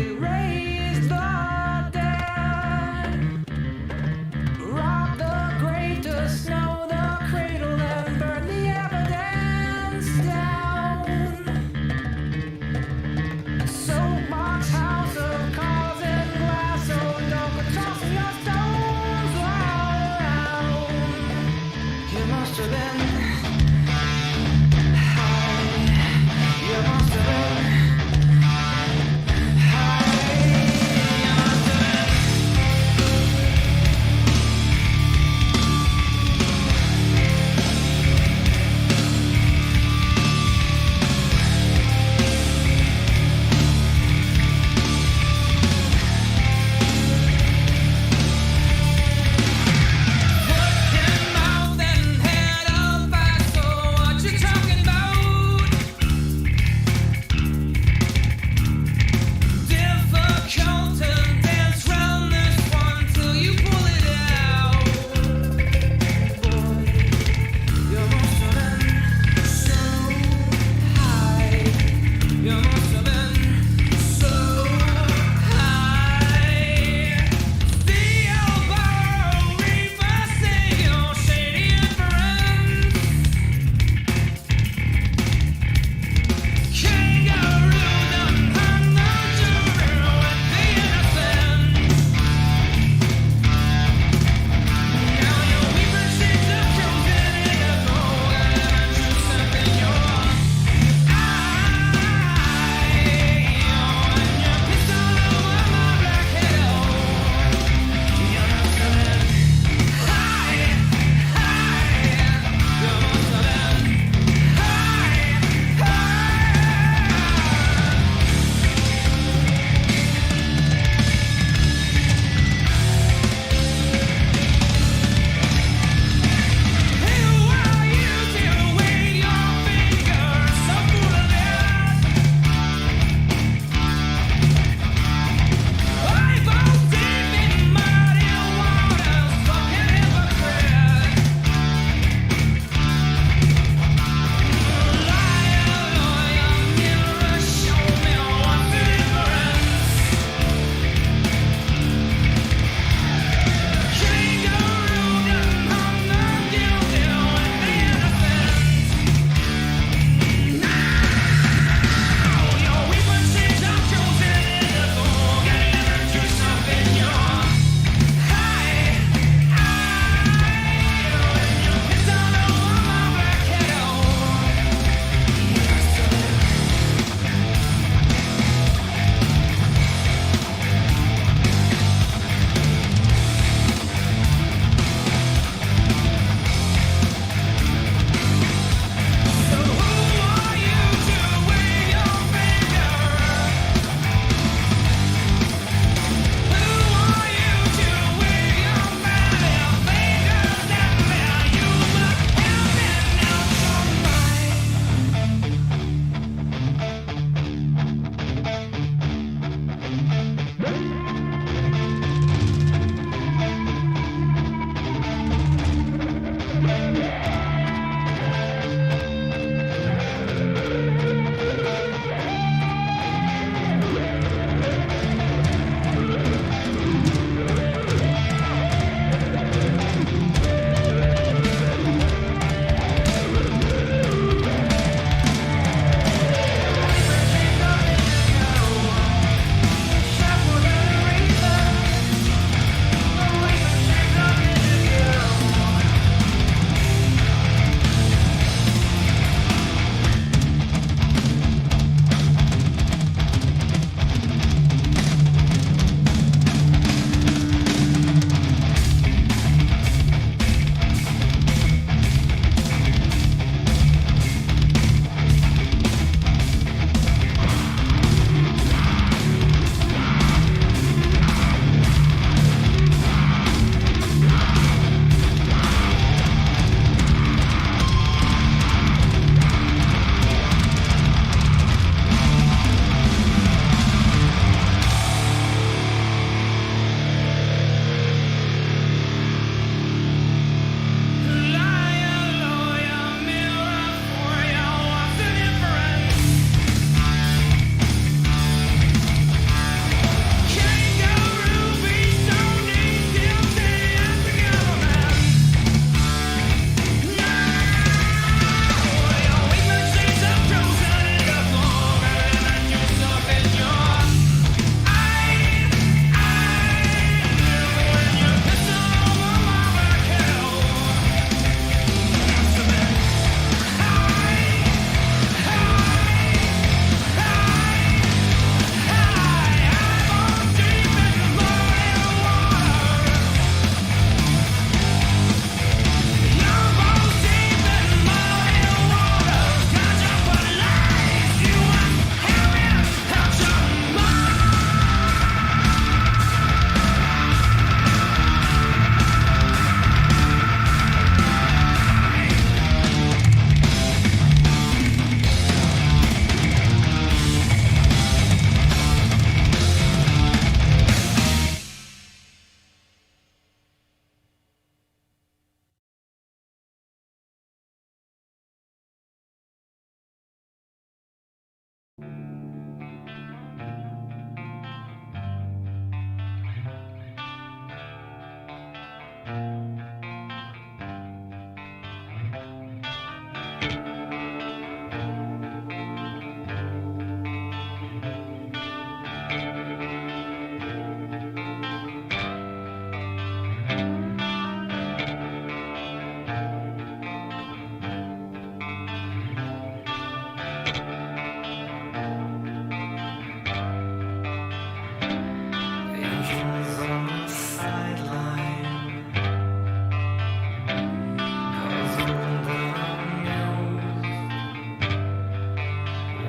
We raised the dead, robbed the great to snow the cradle and burn the evidence down. Soapbox house of cars and glass, so don't go tossing your stones all around. You must have been high. You must have been high.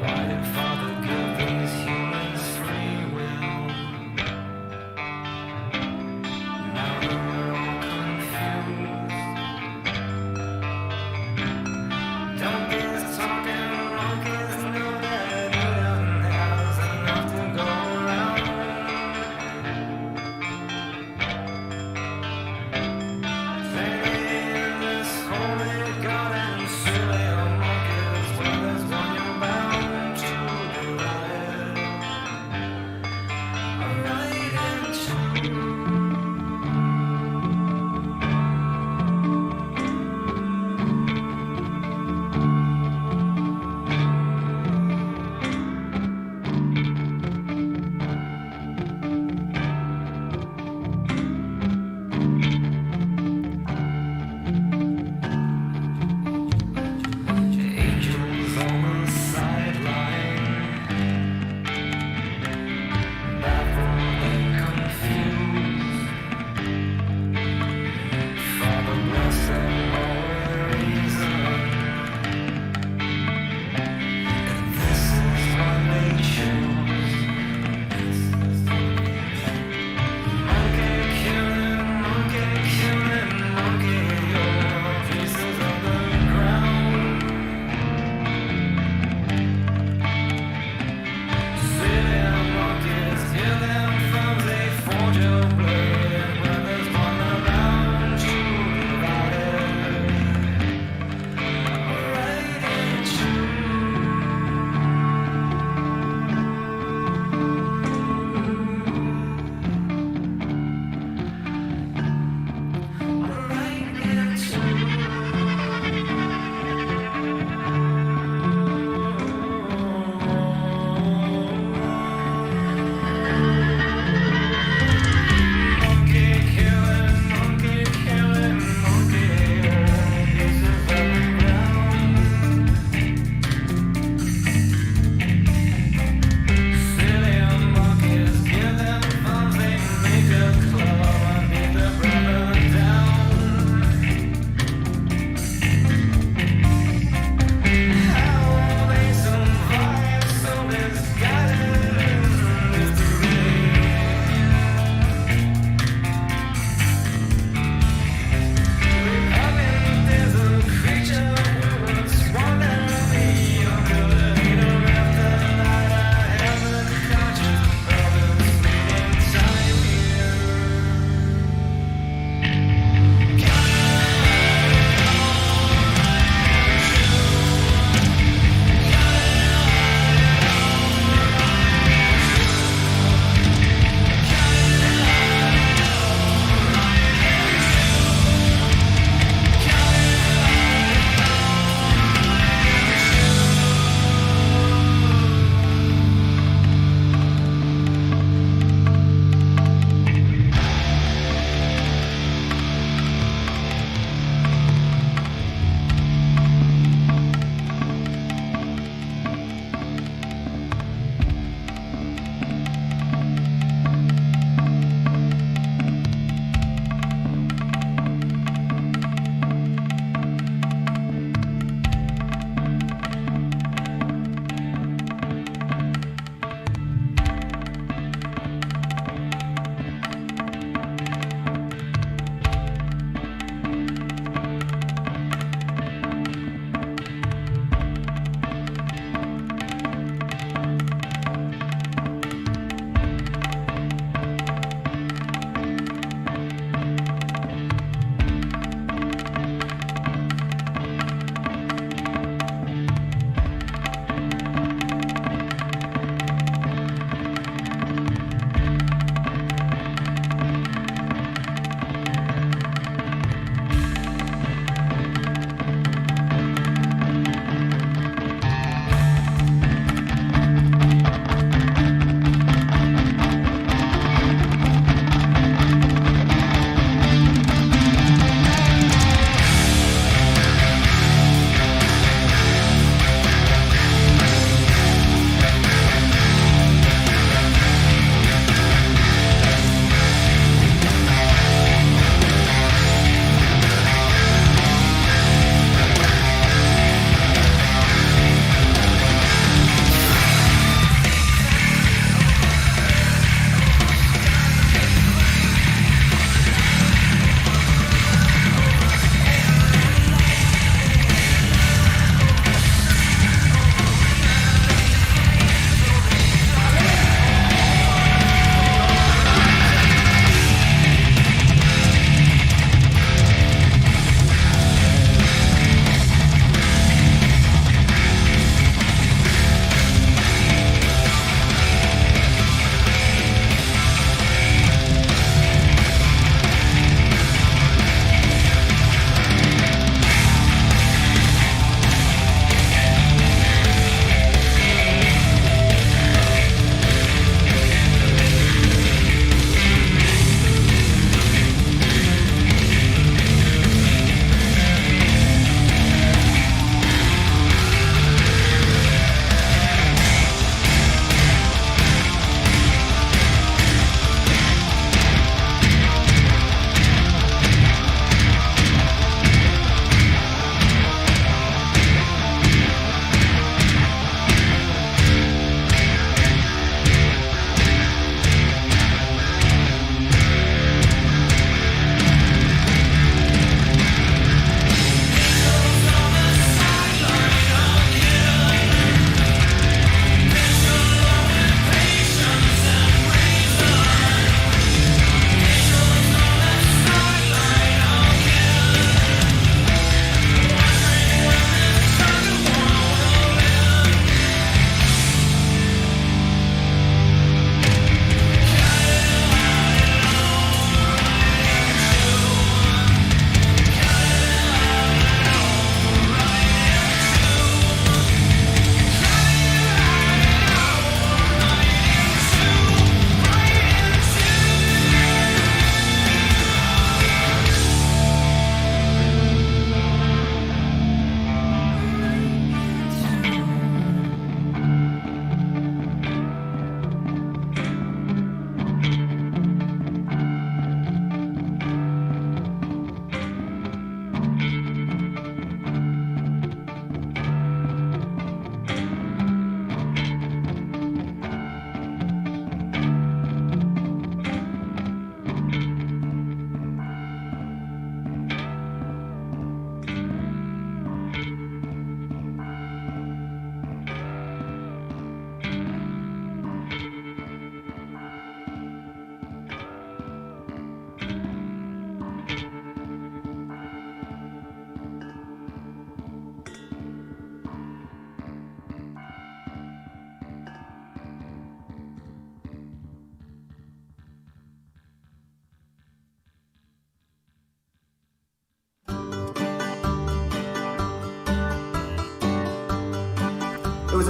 Why did Father give these humans free will? Now they're all confused. Donkeys talking, monkeys know that he doesn't have enough to go around. Playing in this holy garden, silly monkeys, well, there's one you're bound to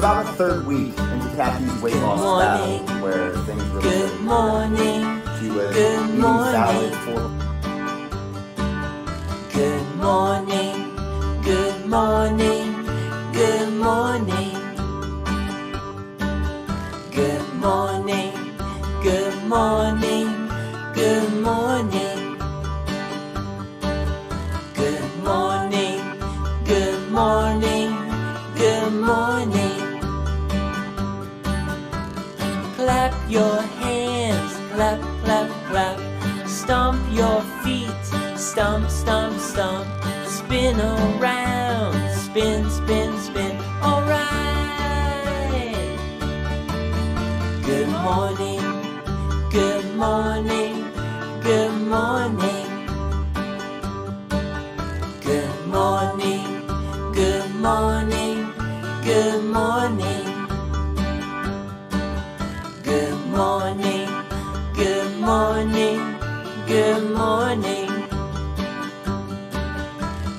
about the third week into Kathy's weight loss battle, where things really Good morning. She was Good eating morning. salad for Good morning. Good morning. Good morning. Good morning. Good morning. Good morning. Good morning. Good morning. Good morning. Clap your hands, clap, clap, clap. Stomp your feet, stomp, stomp, stomp. Spin around, spin, spin, spin. All right. Good morning, good morning, good morning. Good morning, good morning, good morning. Good morning, good morning, good morning.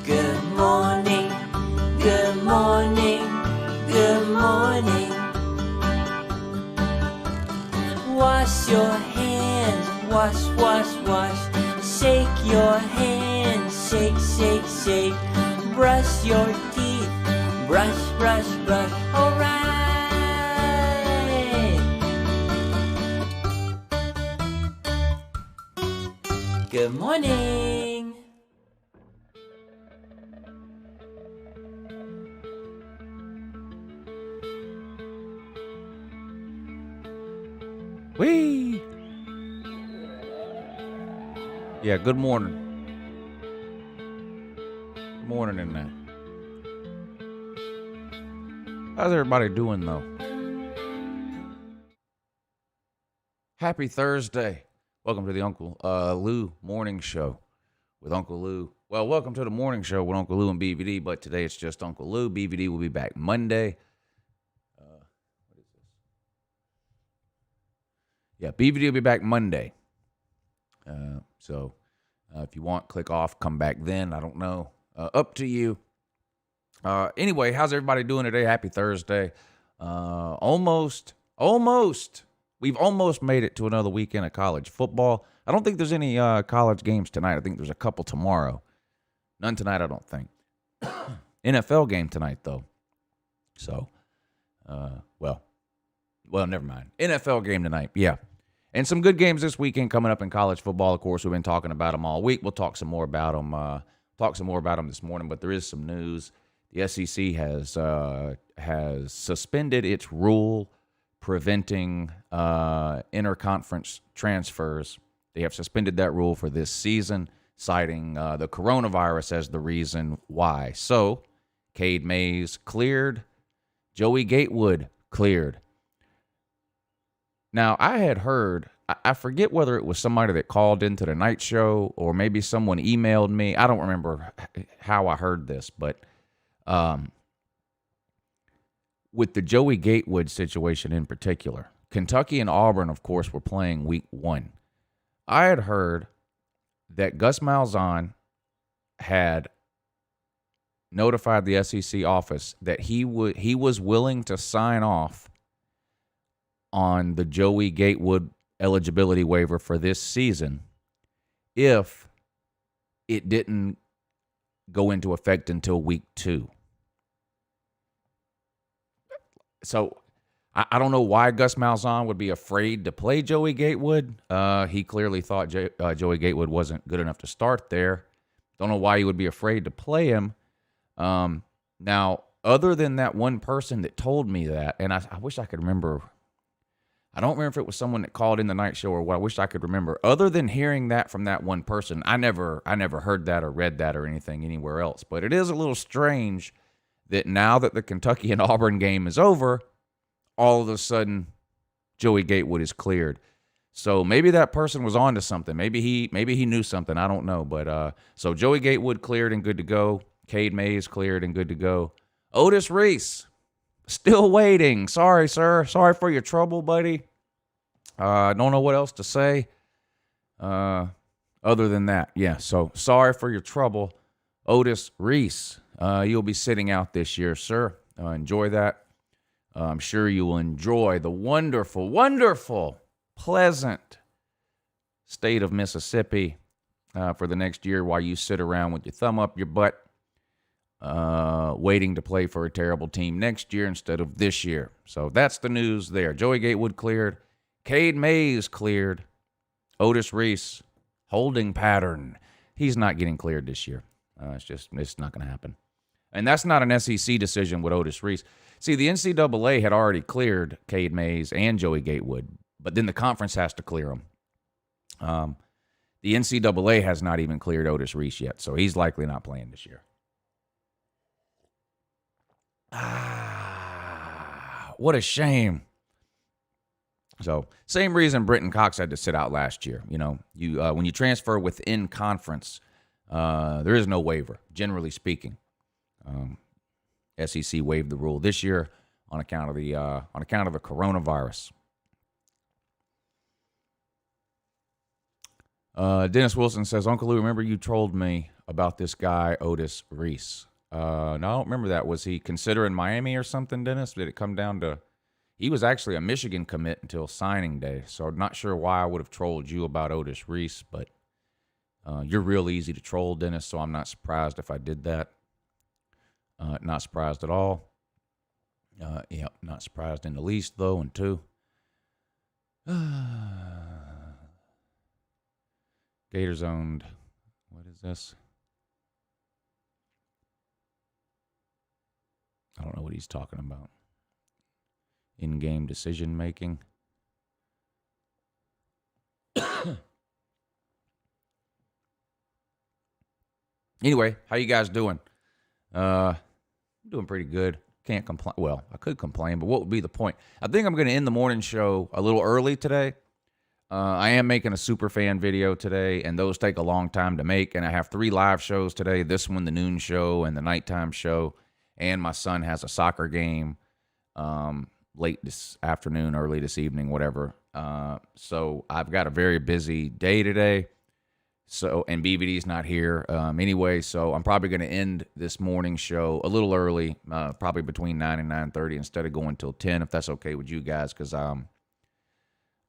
Good morning, good morning, good morning. Wash your hands, wash, wash, wash. Shake your hands, shake, shake, shake. Brush your teeth, brush, brush, brush. All right. Good morning. Whee! Yeah, good morning. Good morning in there. How's everybody doing, though? Happy Thursday. Welcome to the Uncle Lou Morning Show with Uncle Lou. Well, welcome to the Morning Show with Uncle Lou and BVD, but today it's just Uncle Lou. BVD will be back Monday. What is this? Yeah, BVD will be back Monday. So if you want, click off, come back then. I don't know. Up to you. Anyway, how's everybody doing today? Happy Thursday. We've almost made it to another weekend of college football. I don't think there's any college games tonight. I think there's a couple tomorrow. None tonight, I don't think. NFL game tonight, though. So, well, never mind. NFL game tonight, yeah. And some good games this weekend coming up in college football. Of course, we've been talking about them all week. We'll talk some more about them. This morning. But there is some news. The SEC has suspended its rule preventing interconference transfers. They have suspended that rule for this season, citing the coronavirus as the reason why. So, Cade Mays cleared. Joey Gatewood cleared. Now, I had heard, I forget whether it was somebody that called into the night show or maybe someone emailed me. I don't remember how I heard this, but with the Joey Gatewood situation in particular, Kentucky and Auburn, of course, were playing week 1. I had heard that Gus Malzahn had notified the SEC office that he was willing to sign off on the Joey Gatewood eligibility waiver for this season if it didn't go into effect until week 2. So I don't know why Gus Malzahn would be afraid to play Joey Gatewood. He clearly thought Joey Gatewood wasn't good enough to start there. Don't know why he would be afraid to play him. Now, other than that one person that told me that, and I wish I could remember. I don't remember if it was someone that called in the night show or what. I wish I could remember. Other than hearing that from that one person, I never heard that or read that or anything anywhere else. But it is a little strange that now that the Kentucky and Auburn game is over, all of a sudden Joey Gatewood is cleared. So maybe that person was on to something. Maybe he knew something. I don't know. But so Joey Gatewood cleared and good to go. Cade Mays cleared and good to go. Otis Reese, still waiting. Sorry, sir. Sorry for your trouble, buddy. I don't know what else to say other than that. Yeah, so sorry for your trouble. Otis Reese, you'll be sitting out this year, sir. Enjoy that. I'm sure you will enjoy the wonderful, wonderful, pleasant state of Mississippi for the next year while you sit around with your thumb up your butt waiting to play for a terrible team next year instead of this year. So that's the news there. Joey Gatewood cleared. Cade Mays cleared. Otis Reese, holding pattern. He's not getting cleared this year. It's not going to happen. And that's not an SEC decision with Otis Reese. See, the NCAA had already cleared Cade Mays and Joey Gatewood, but then the conference has to clear them. The NCAA has not even cleared Otis Reese yet, so he's likely not playing this year. What a shame. So, same reason Brenton Cox had to sit out last year. You know, when you transfer within conference, there is no waiver, generally speaking. SEC waived the rule this year on account of the coronavirus. Dennis Wilson says, Uncle Lou, remember you trolled me about this guy, Otis Reese. No, I don't remember that. Was he considering Miami or something, Dennis? Did it come down to... He was actually a Michigan commit until signing day, so I'm not sure why I would have trolled you about Otis Reese, but you're real easy to troll, Dennis, so I'm not surprised if I did that. Not surprised at all. Yep, not surprised in the least, though, and two. Gators owned. What is this? I don't know what he's talking about. In-game decision making. Anyway, how you guys doing? Doing pretty good. Can't complain. Well, I could complain, but what would be the point? I think I'm going to end the morning show a little early today. I am making a super fan video today, and those take a long time to make. And I have 3 live shows today. This one, the noon show, and the nighttime show. And my son has a soccer game late this afternoon, early this evening, whatever. So I've got a very busy day today. So, and BBD's not here anyway, so I'm probably going to end this morning show a little early, probably between 9 and 9:30 instead of going till 10, if that's okay with you guys, because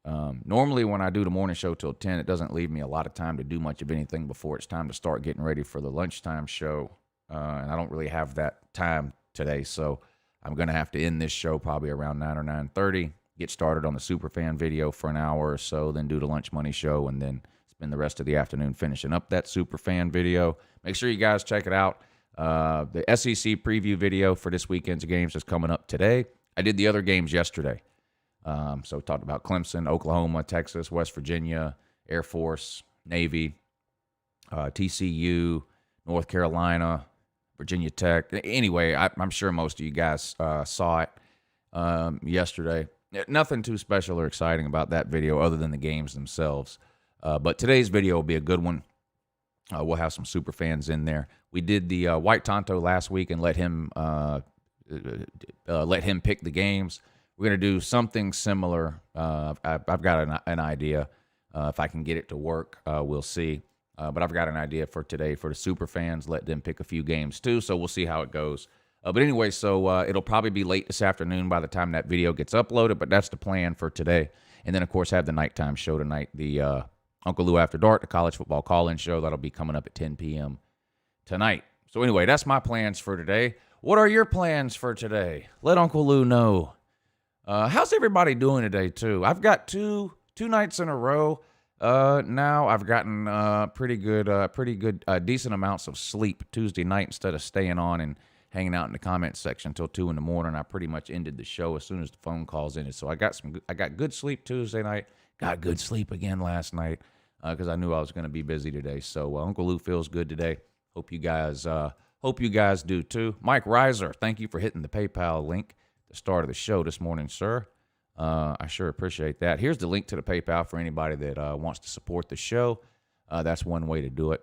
normally when I do the morning show till 10, it doesn't leave me a lot of time to do much of anything before it's time to start getting ready for the lunchtime show, and I don't really have that time today, so I'm going to have to end this show probably around 9 or 9:30, get started on the Superfan video for an hour or so, then do the Lunch Money show, and then spend the rest of the afternoon finishing up that Superfan video. Make sure you guys check it out. The SEC preview video for this weekend's games is coming up today. I did the other games yesterday. So talked about Clemson, Oklahoma, Texas, West Virginia, Air Force, Navy, TCU, North Carolina, Virginia Tech. Anyway, I'm sure most of you guys saw it yesterday. Nothing too special or exciting about that video other than the games themselves. But today's video will be a good one. We'll have some super fans in there. We did the White Tonto last week and let him pick the games. We're going to do something similar. I've got an idea. If I can get it to work, we'll see. But I've got an idea for today for the super fans. Let them pick a few games too, so we'll see how it goes. But anyway, so it'll probably be late this afternoon by the time that video gets uploaded, but that's the plan for today. And then, of course, have the nighttime show tonight, the Uncle Lou After Dark, the college football call-in show. That'll be coming up at 10 p.m. tonight. So anyway, that's my plans for today. What are your plans for today? Let Uncle Lou know. How's everybody doing today, too? I've got two nights in a row. Now I've gotten pretty good, decent amounts of sleep Tuesday night instead of staying on and hanging out in the comment section until 2 in the morning. I pretty much ended the show as soon as the phone calls ended. So I got good sleep Tuesday night. Got good sleep again last night because I knew I was going to be busy today. So Uncle Lou feels good today. Hope you guys do too. Mike Reiser, thank you for hitting the PayPal link at the start of the show this morning, sir. I sure appreciate that. Here's the link to the PayPal for anybody that wants to support the show. That's one way to do it.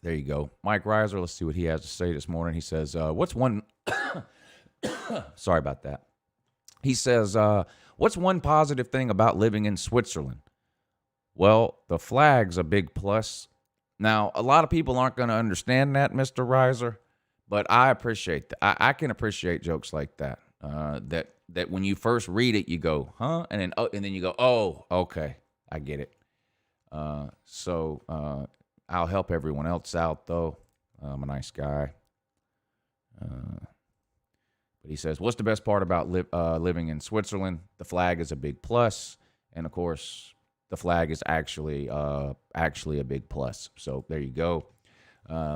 There you go. Mike Reiser, let's see what he has to say this morning. He says, what's one... Sorry about that. He says, what's one positive thing about living in Switzerland? Well, the flag's a big plus. Now, a lot of people aren't going to understand that, Mr. Reiser, but I appreciate that. I can appreciate jokes like that. That when you first read it, you go, huh? And then you go, oh, okay, I get it. So I'll help everyone else out, though. I'm a nice guy. But he says, what's the best part about living in Switzerland? The flag is a big plus. And, of course, the flag is actually a big plus. So there you go.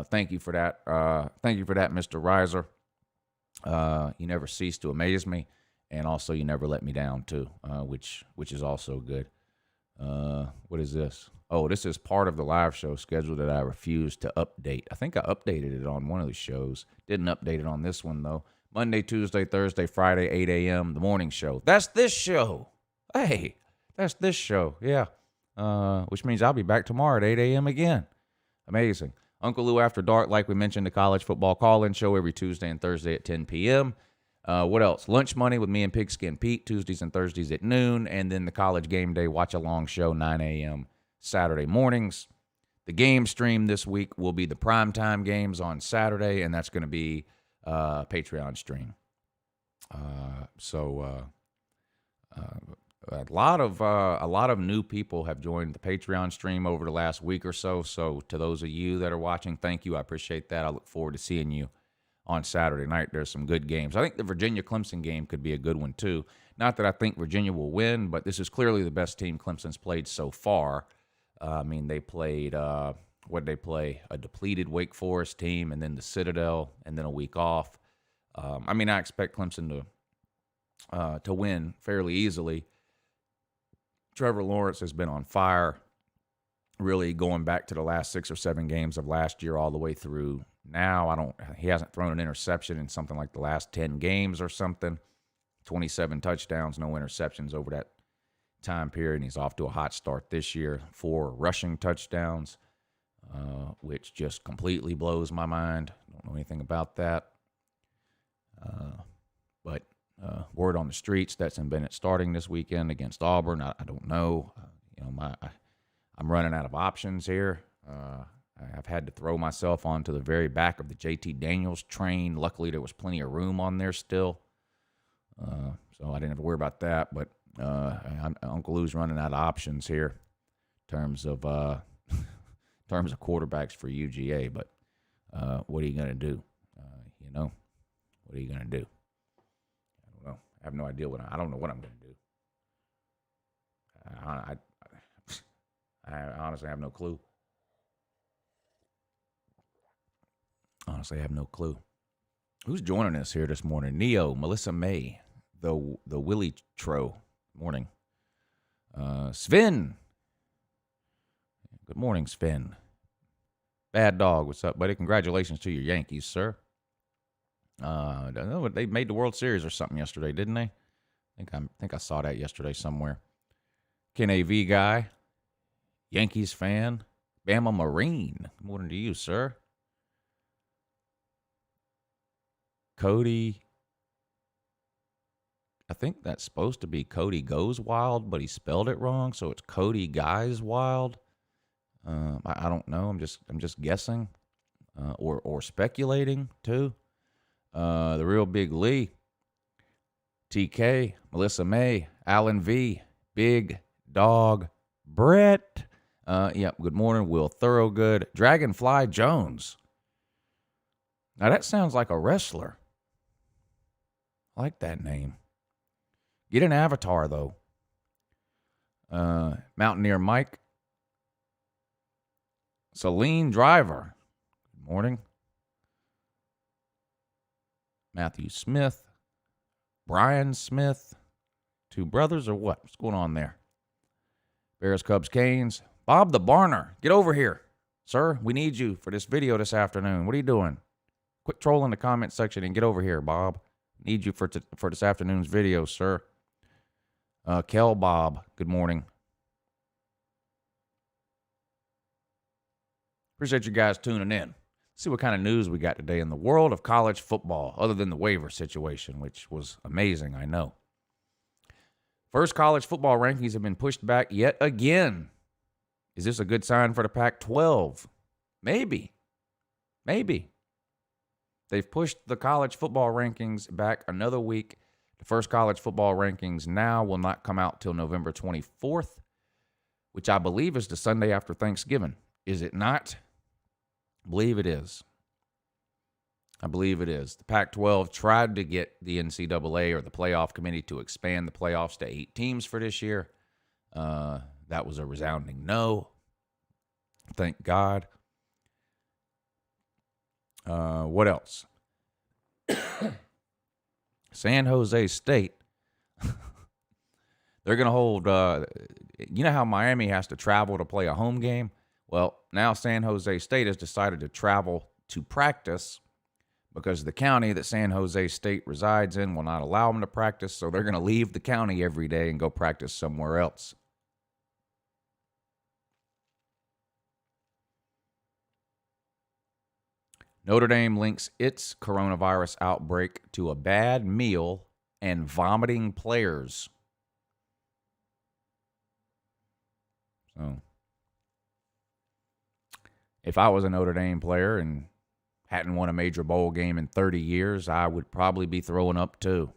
Thank you for that. Thank you for that, Mr. Reiser. You never cease to amaze me. And also you never let me down, too, which is also good. What is this? Oh, this is part of the live show schedule that I refused to update. I think I updated it on one of the shows. Didn't update it on this one, though. Monday, Tuesday, Thursday, Friday, 8 a.m., the morning show. That's this show. Hey, that's this show. Yeah. Which means I'll be back tomorrow at 8 a.m. again. Amazing. Uncle Lou After Dark, like we mentioned, the college football call-in show every Tuesday and Thursday at 10 p.m. What else? Lunch Money with me and Pigskin Pete, Tuesdays and Thursdays at noon. And then the College Game Day Watch-Along show, 9 a.m. Saturday mornings. The game stream this week will be the primetime games on Saturday, and that's going to be Patreon stream. A lot of new people have joined the Patreon stream over the last week or so. So to those of you that are watching, thank you. I appreciate that. I look forward to seeing you on Saturday night. There's some good games. I think the Virginia-Clemson game could be a good one too. Not that I think Virginia will win, but this is clearly the best team Clemson's played so far. I mean, they played, what did they play? A depleted Wake Forest team, and then the Citadel, and then a week off. I expect Clemson to win fairly easily. Trevor Lawrence has been on fire, really going back to the last 6 or 7 games of last year all the way through now. He hasn't thrown an interception in something like the last 10 games or something. 27 touchdowns, no interceptions over that time period, and he's off to a hot start this year. 4 rushing touchdowns, which just completely blows my mind. Don't know anything about that. But word on the street, Stetson Bennett starting this weekend against Auburn. I don't know. I'm running out of options here. I've had to throw myself onto the very back of the JT Daniels train. Luckily, there was plenty of room on there still, so I didn't have to worry about that. But Uncle Lou's running out of options here in terms of quarterbacks for UGA. But what are you gonna do? What are you gonna do? I don't know. I have no idea I don't know what I'm gonna do. I honestly have no clue. Honestly, I have no clue. Who's joining us here this morning? Neo, Melissa May, the Willie Tro. Morning. Sven. Good morning, Sven. Bad Dog, what's up, buddy? Congratulations to your Yankees, sir. I don't know, they made the World Series or something yesterday, didn't they? I think I saw that yesterday somewhere. Ken AV guy, Yankees fan, Bama Marine. Good morning to you, sir. Cody. I think that's supposed to be Cody Goes Wild, but he spelled it wrong, so it's Cody Guys Wild. I don't know. I'm just guessing, or speculating too. The Real Big Lee, TK, Melissa May, Alan V, Big Dog Brett. Good morning, Will Thorogood, Dragonfly Jones. Now that sounds like a wrestler. I like that name. Get an avatar, though. Mountaineer Mike. Celine Driver. Good morning. Matthew Smith. Brian Smith. 2 brothers or what? What's going on there? Bears, Cubs, Canes. Bob the Barner. Get over here. Sir, we need you for this video this afternoon. What are you doing? Quit trolling the comment section and get over here, Bob. Need you for this afternoon's video, sir. Kel Bob, good morning. Appreciate you guys tuning in. Let's see what kind of news we got today in the world of college football, other than the waiver situation, which was amazing, I know. First college football rankings have been pushed back yet again. Is this a good sign for the Pac-12? Maybe. They've pushed the college football rankings back another week. The first college football rankings now will not come out till November 24th, which I believe is the Sunday after Thanksgiving. Is it not? I believe it is. I believe it is. The Pac-12 tried to get the NCAA or the playoff committee to expand the playoffs to 8 teams for this year. That was a resounding no. Thank God. What else? San Jose State. They're going to hold, you know how Miami has to travel to play a home game? Well, now San Jose State has decided to travel to practice because the county that San Jose State resides in will not allow them to practice, so they're going to leave the county every day and go practice somewhere else. Notre Dame links its coronavirus outbreak to a bad meal and vomiting players. So, if I was a Notre Dame player and hadn't won a major bowl game in 30 years, I would probably be throwing up too.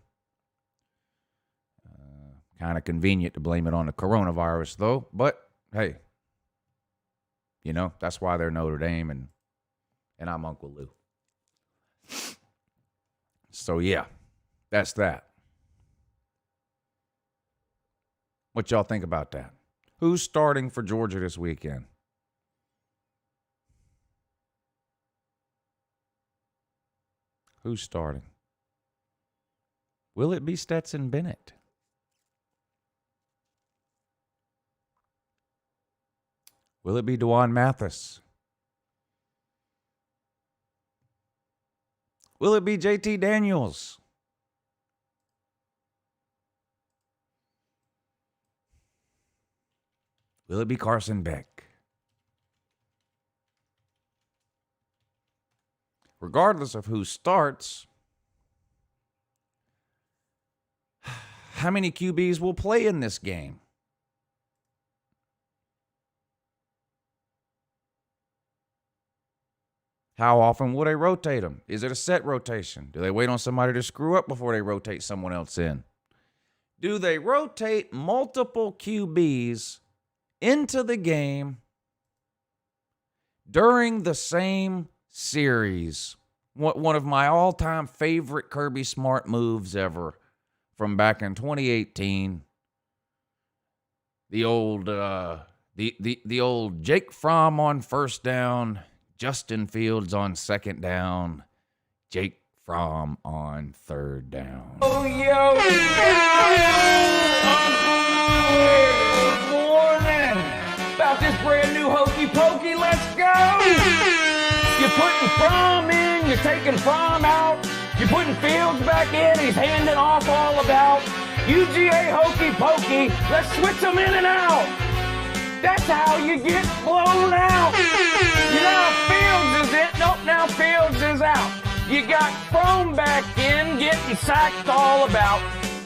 Kind of convenient to blame it on the coronavirus, though. But, hey, you know, that's why they're Notre Dame, and I'm Uncle Lou. So, yeah, that's that. What y'all think about that? Who's starting for Georgia this weekend? Who's starting? Will it be Stetson Bennett? Will it be Dwan Mathis? Will it be JT Daniels? Will it be Carson Beck? Regardless of who starts, how many QBs will play in this game? How often will they rotate them? Is it a set rotation? Do they wait on somebody to screw up before they rotate someone else in? Do they rotate multiple QBs into the game during the same series? One of my all-time favorite Kirby Smart moves ever from back in 2018. The old Jake Fromm on first down, Justin Fields on second down, Jake Fromm on third down. Oh, yo! Good morning! About this brand new hokey pokey, let's go! You're putting Fromm in, you're taking Fromm out, you're putting Fields back in, he's handing off all about. UGA hokey pokey, let's switch them in and out. That's how you get blown out. You know, Fields is in. Nope, now Fields is out. You got Fromm back in, getting sacked all about.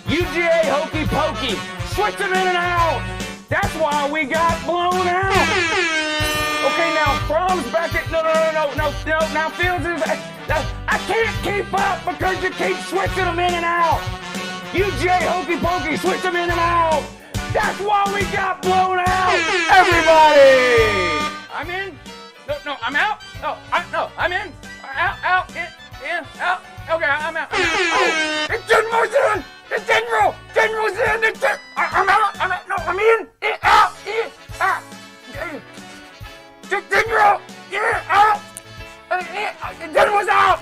UGA hokey pokey, switch them in and out. That's why we got blown out. Okay, now Fromm's back at. No. Now Fields is back. I can't keep up because you keep switching them in and out. UGA hokey pokey, switch them in and out. That's why we got blown out! Everybody! I'm in. No, I'm out. I'm in. Out, in, out. Okay, I'm out. Oh, it's General's in! It's General! General's in! I'm out. No, I'm in. Out. General! Out! General's out!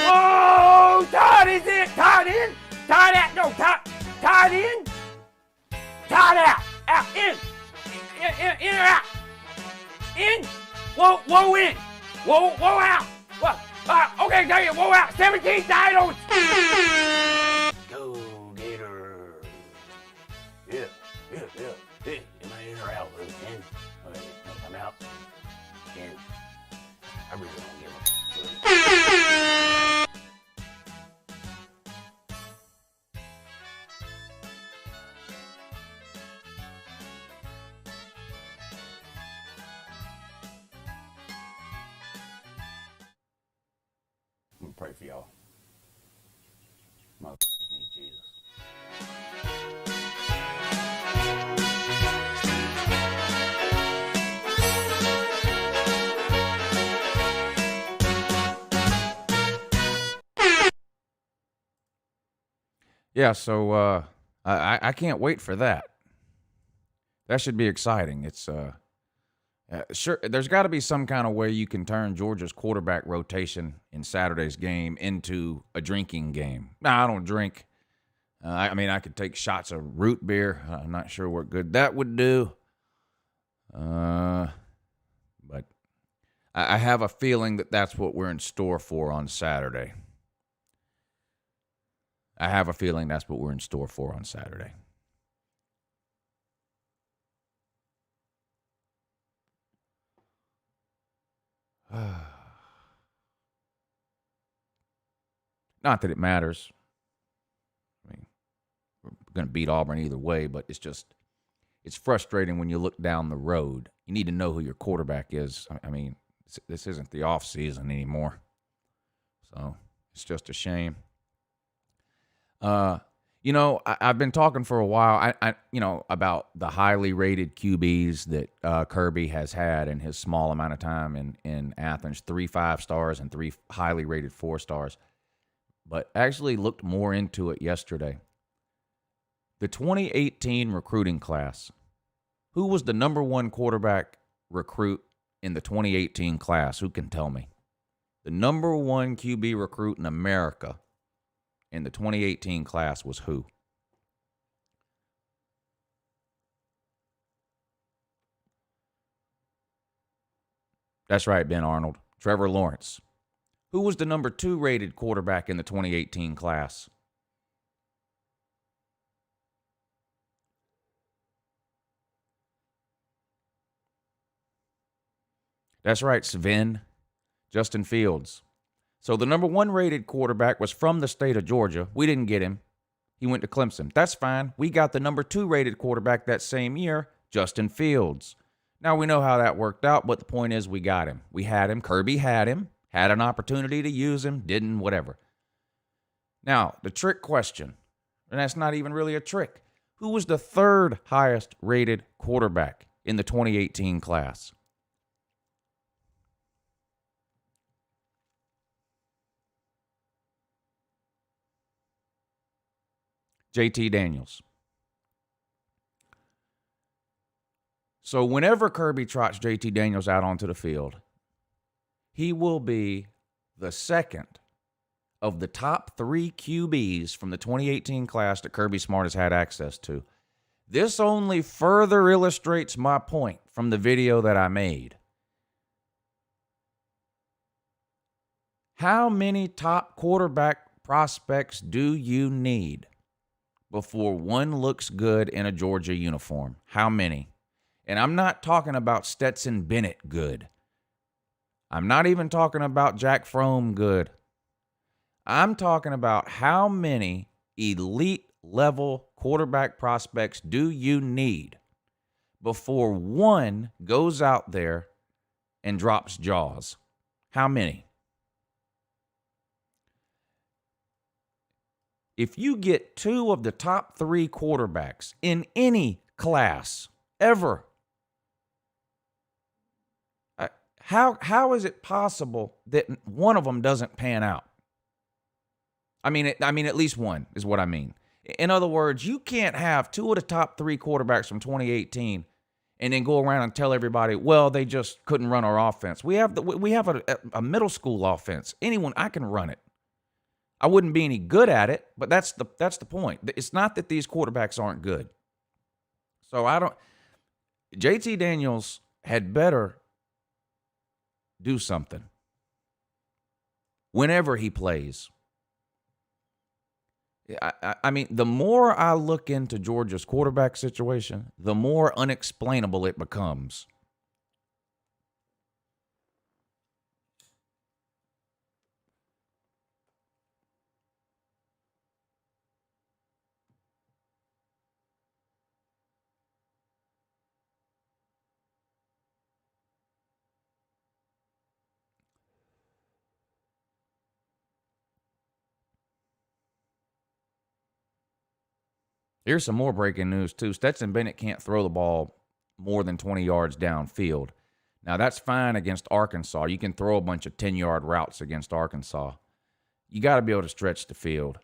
Whoa! Todd is in! Todd in! Todd out! No, Todd in! Todd out, in or out, in, whoa in, whoa out, okay, there you, whoa out, 17 titles. Go Gators. Yeah, am I in or out, Luke? In, okay, no, I'm out, in, I really don't give a I'm gonna pray for y'all. Motherfuckers need Jesus. Yeah, so I can't wait for that. That should be exciting. It's sure there's got to be some kind of way you can turn Georgia's quarterback rotation in Saturday's game into a drinking game. Now, I don't drink. I mean, I could take shots of root beer. I'm not sure what good that would do. But I have a feeling that that's what we're in store for on Saturday. I have a feeling that's what we're in store for on Saturday. Not that it matters. I mean, we're going to beat Auburn either way, but it's frustrating when you look down the road. You need to know who your quarterback is. I mean, this isn't the off season anymore. So it's just a shame. I've been talking for a while, about the highly rated QBs that Kirby has had in his small amount of time in Athens, 3 5-stars and 3 highly rated 4-stars. But actually looked more into it yesterday. The 2018 recruiting class. Who was the number 1 quarterback recruit in the 2018 class? Who can tell me? The number 1 QB recruit in America in the 2018 class was who? That's right, Ben Arnold. Trevor Lawrence. Who was the number 2 rated quarterback in the 2018 class? That's right, Sven. Justin Fields. So the number 1 rated quarterback was from the state of Georgia. We didn't get him. He went to Clemson. That's fine. We got the number 2 rated quarterback that same year, Justin Fields. Now we know how that worked out, but the point is we got him. We had him. Kirby had him. Had an opportunity to use him. Didn't, whatever. Now, the trick question, and that's not even really a trick. Who was the 3rd highest rated quarterback in the 2018 class? JT Daniels. So whenever Kirby trots JT Daniels out onto the field, he will be the 2nd of the top 3 QBs from the 2018 class that Kirby Smart has had access to. This only further illustrates my point from the video that I made. How many top quarterback prospects do you need before one looks good in a Georgia uniform? How many? And I'm not talking about Stetson Bennett good. I'm not even talking about Jack Fromm good. I'm talking about how many elite level quarterback prospects do you need before one goes out there and drops jaws? How many? If you get 2 of the top 3 quarterbacks in any class ever, how is it possible that one of them doesn't pan out? I mean, at least one is what I mean. In other words, you can't have 2 of the top 3 quarterbacks from 2018 and then go around and tell everybody, well, they just couldn't run our offense. We have a middle school offense. I can run it. I wouldn't be any good at it, but that's the point. It's not that these quarterbacks aren't good. So JT Daniels had better do something whenever he plays. I mean, the more I look into Georgia's quarterback situation, the more unexplainable it becomes. Here's some more breaking news, too. Stetson Bennett can't throw the ball more than 20 yards downfield. Now, that's fine against Arkansas. You can throw a bunch of 10-yard routes against Arkansas. You got to be able to stretch the field.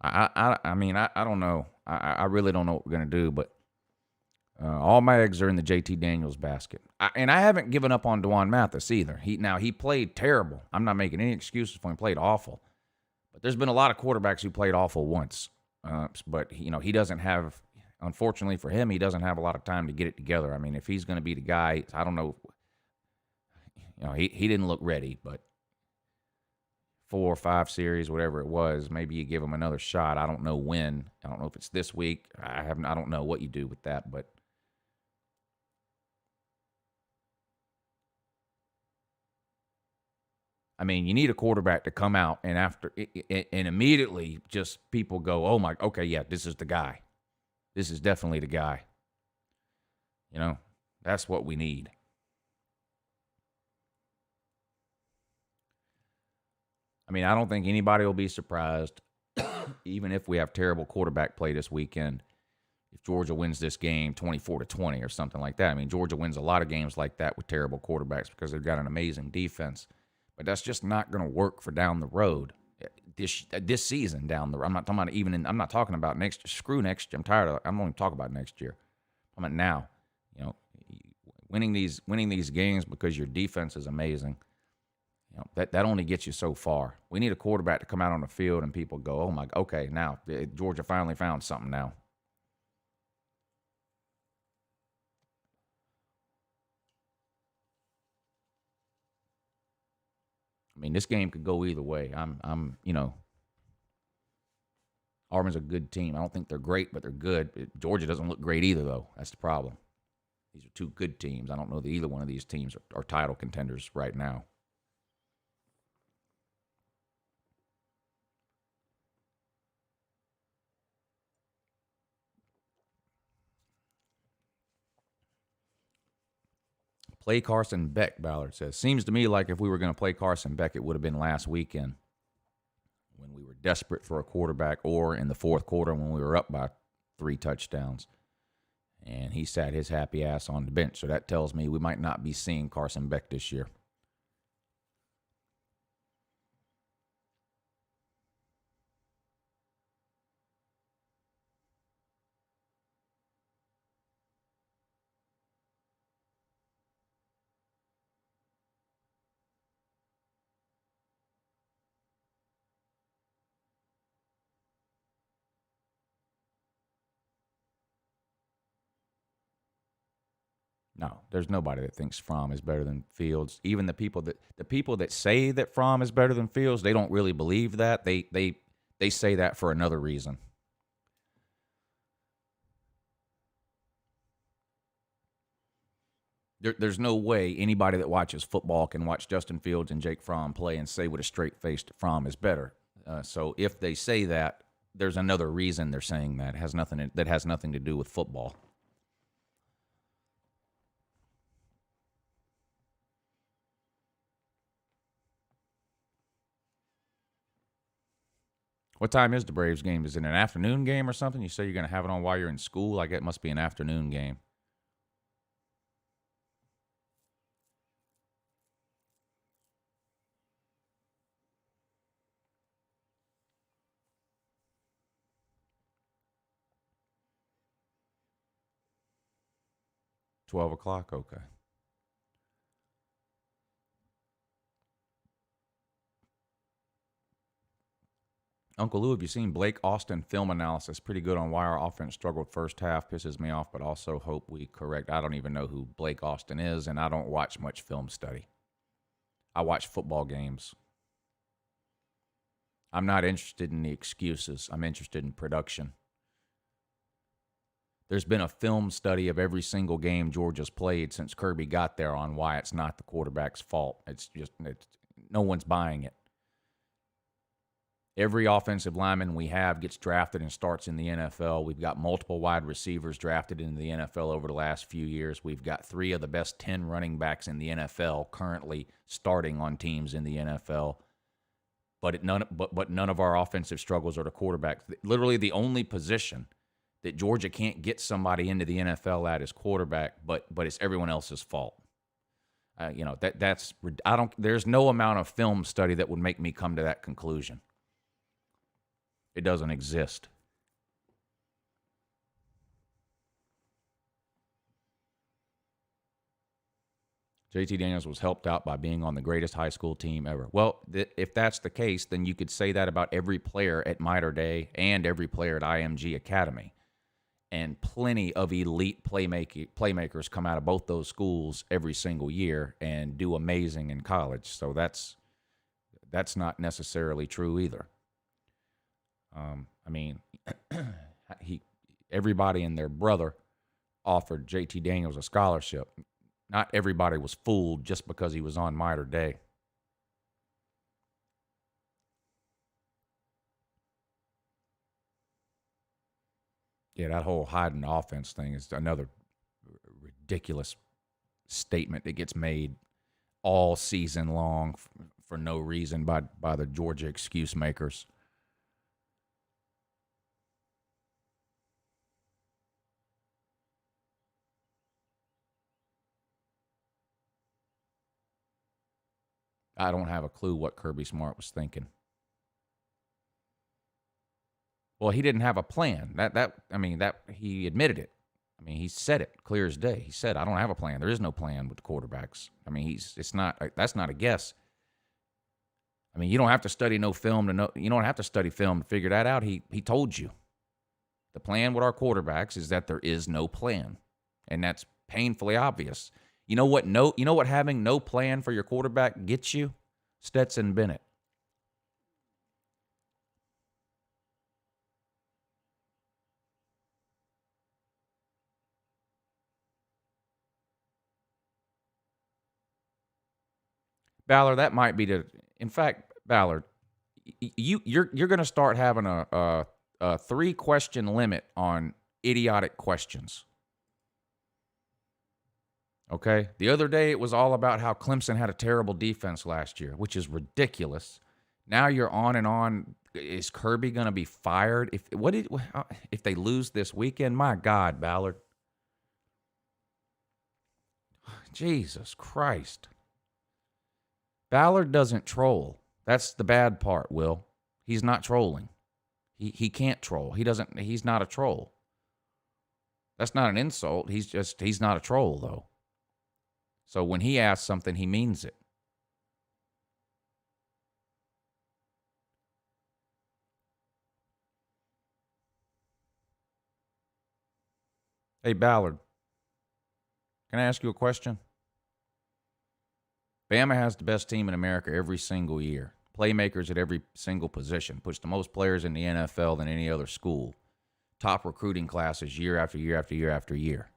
I mean, I don't know. I really don't know what we're going to do, but all my eggs are in the JT Daniels basket. And I haven't given up on Dwan Mathis either. He played terrible. I'm not making any excuses for him. He played awful. But there's been a lot of quarterbacks who played awful once. But, he doesn't have, unfortunately for him, he doesn't have a lot of time to get it together. I mean, if he's going to be the guy, I don't know. He didn't look ready, but 4 or 5 series, whatever it was, maybe you give him another shot. I don't know when. I don't know if it's this week. I don't know what you do with that, but I mean, you need a quarterback to come out and immediately just people go, "Oh my, okay, yeah, this is the guy. This is definitely the guy." That's what we need. I mean, I don't think anybody will be surprised, even if we have terrible quarterback play this weekend, if Georgia wins this game 24-20 or something like that. I mean, Georgia wins a lot of games like that with terrible quarterbacks because they've got an amazing defense. But that's just not going to work for down the road. This season down the road. I'm not talking about I'm not talking about next. Screw next year. I'm tired of it. I'm only talking about next year. I'm about now. Winning these games because your defense is amazing. That only gets you so far. We need a quarterback to come out on the field and people go, "Oh my, okay, now Georgia finally found something now." I mean, this game could go either way. Auburn's a good team. I don't think they're great, but they're good. Georgia doesn't look great either, though. That's the problem. These are 2 good teams. I don't know that either one of these teams are title contenders right now. Play Carson Beck, Ballard says. Seems to me like if we were going to play Carson Beck, it would have been last weekend when we were desperate for a quarterback, or in the fourth quarter when we were up by 3 touchdowns. And he sat his happy ass on the bench. So that tells me we might not be seeing Carson Beck this year. No, there's nobody that thinks Fromm is better than Fields. Even the people that say that Fromm is better than Fields, they don't really believe that. They say that for another reason. There's no way anybody that watches football can watch Justin Fields and Jake Fromm play and say with a straight face that Fromm is better. So if they say that, there's another reason they're saying that. That has nothing to do with football. What time is the Braves game? Is it an afternoon game or something? You say you're going to have it on while you're in school? Like, it must be an afternoon game. $12:00? Okay. Uncle Lou, have you seen Blake Austin film analysis? Pretty good on why our offense struggled first half. Pisses me off, but also hope we correct. I don't even know who Blake Austin is, and I don't watch much film study. I watch football games. I'm not interested in the excuses. I'm interested in production. There's been a film study of every single game Georgia's played since Kirby got there on why it's not the quarterback's fault. No one's buying it. Every offensive lineman we have gets drafted and starts in the NFL. We've got multiple wide receivers drafted into the NFL over the last few years. We've got 3 of the best 10 running backs in the NFL currently starting on teams in the NFL. But none of our offensive struggles are the quarterbacks. Literally the only position that Georgia can't get somebody into the NFL at is quarterback, but it's everyone else's fault. There's no amount of film study that would make me come to that conclusion. It doesn't exist. JT Daniels was helped out by being on the greatest high school team ever. Well, if that's the case, then you could say that about every player at Mater Day and every player at IMG Academy. And plenty of elite playmakers come out of both those schools every single year and do amazing in college. So that's not necessarily true either. I mean, everybody and their brother offered JT Daniels a scholarship. Not everybody was fooled just because he was on Mater Day. Yeah, that whole hiding offense thing is another ridiculous statement that gets made all season long for no reason by the Georgia excuse makers. I don't have a clue what Kirby Smart was thinking. Well, he didn't have a plan. That he admitted it. I mean, he said it clear as day. He said, "I don't have a plan. There is no plan with the quarterbacks." I mean, that's not a guess. I mean, you don't have to study no film to know. You don't have to study film to figure that out. He told you. The plan with our quarterbacks is that there is no plan, and that's painfully obvious. You know what having no plan for your quarterback gets you? Stetson Bennett. Ballard, that might be in fact, Ballard, you're going to start having a 3-question limit on idiotic questions. Okay? The other day, it was all about how Clemson had a terrible defense last year, which is ridiculous. Now you're on and on. Is Kirby going to be fired if they lose this weekend? My God, Ballard. Jesus Christ. Ballard doesn't troll. That's the bad part, Will. He's not trolling. He can't troll. He's not a troll. That's not an insult. He's not a troll, though. So when he asks something, he means it. Hey, Ballard, can I ask you a question? Bama has the best team in America every single year. Playmakers at every single position. Puts the most players in the NFL than any other school. Top recruiting classes year after year after year after year.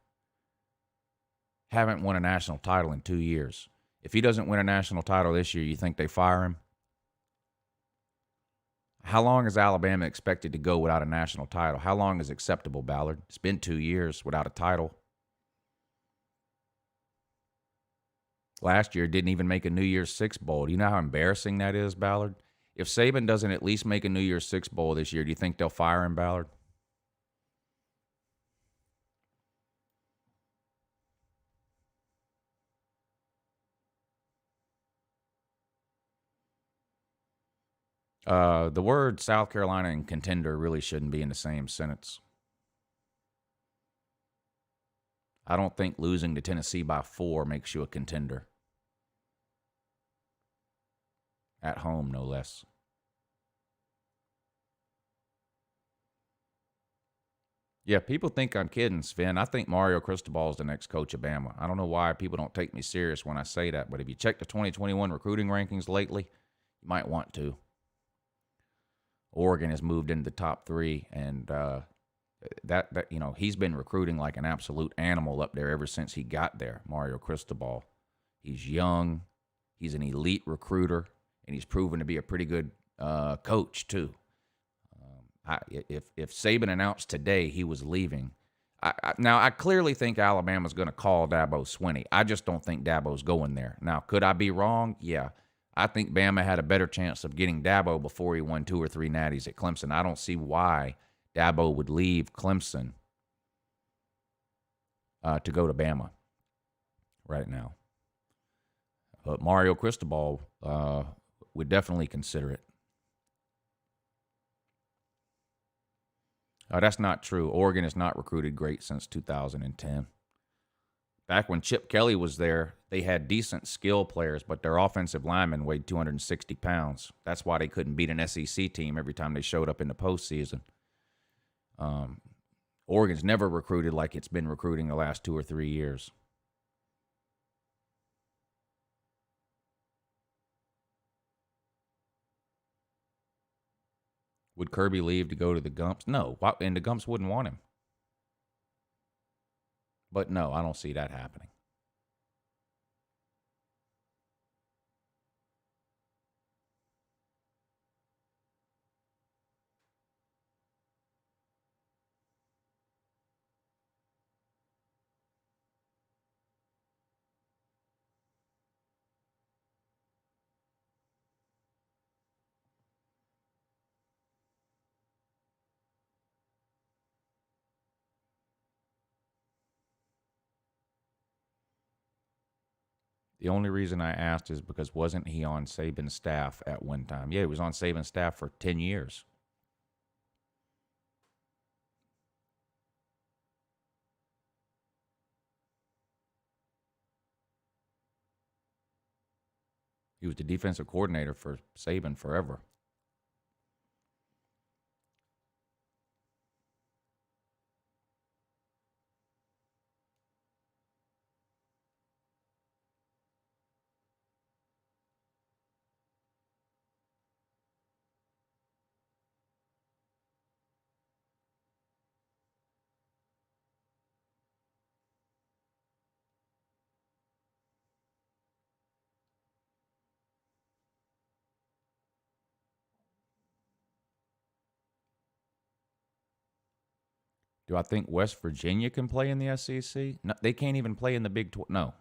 Haven't won a national title in 2 years. If he doesn't win a national title this year, you think they fire him? How long is Alabama expected to go without a national title? How long is acceptable, Ballard? It's been 2 years without a title. Last year, didn't even make a New Year's Six Bowl. Do you know how embarrassing that is, Ballard? If Saban doesn't at least make a New Year's Six Bowl this year, do you think they'll fire him, Ballard? The word South Carolina and contender really shouldn't be in the same sentence. I don't think losing to Tennessee by 4 makes you a contender. At home, no less. Yeah, people think I'm kidding, Sven. I think Mario Cristobal is the next coach of Bama. I don't know why people don't take me serious when I say that, but if you check the 2021 recruiting rankings lately, you might want to. Oregon has moved into the top 3, and he's been recruiting like an absolute animal up there ever since he got there, Mario Cristobal. He's young, he's an elite recruiter, and he's proven to be a pretty good coach too. If Saban announced today he was leaving, now I clearly think Alabama's going to call Dabo Swinney. I just don't think Dabo's going there. Now, could I be wrong? Yeah. I think Bama had a better chance of getting Dabo before he won 2 or 3 natties at Clemson. I don't see why Dabo would leave Clemson to go to Bama right now. But Mario Cristobal would definitely consider it. That's not true. Oregon has not recruited great since 2010. Back when Chip Kelly was there, they had decent skill players, but their offensive linemen weighed 260 pounds. That's why they couldn't beat an SEC team every time they showed up in the postseason. Oregon's never recruited like it's been recruiting the last 2 or 3 years. Would Kirby leave to go to the Gumps? No, and the Gumps wouldn't want him. But no, I don't see that happening. The only reason I asked is because wasn't he on Saban's staff at one time? Yeah, he was on Saban's staff for 10 years. He was the defensive coordinator for Saban forever. Do I think West Virginia can play in the SEC? No, they can't even play in the Big 12. No.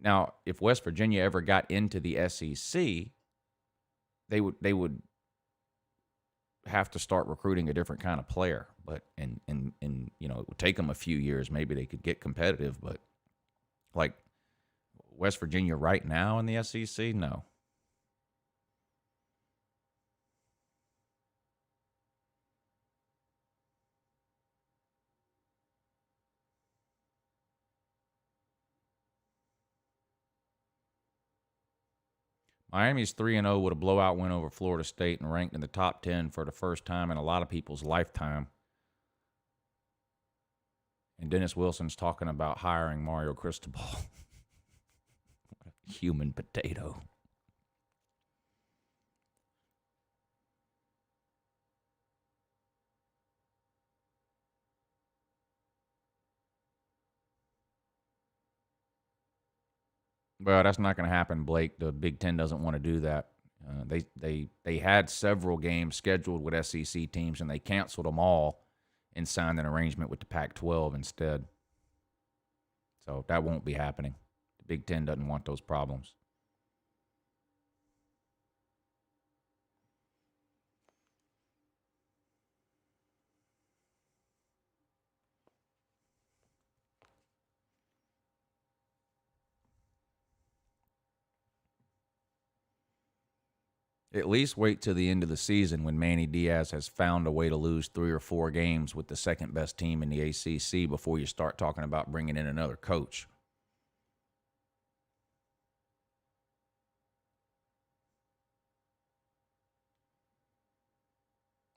Now, if West Virginia ever got into the SEC, they would have to start recruiting a different kind of player. But and it would take them a few years. Maybe they could get competitive. But like West Virginia right now in the SEC, no. Miami's 3-0 with a blowout win over Florida State and ranked in the top 10 for the first time in a lot of people's lifetime. And Dennis Wilson's talking about hiring Mario Cristobal. Human potato. Well, that's not going to happen, Blake. The Big Ten doesn't want to do that. They had several games scheduled with SEC teams, and they canceled them all and signed an arrangement with the Pac-12 instead. So that won't be happening. The Big Ten doesn't want those problems. At least wait till the end of the season when Manny Diaz has found a way to lose 3 or 4 games with the second best team in the ACC before you start talking about bringing in another coach.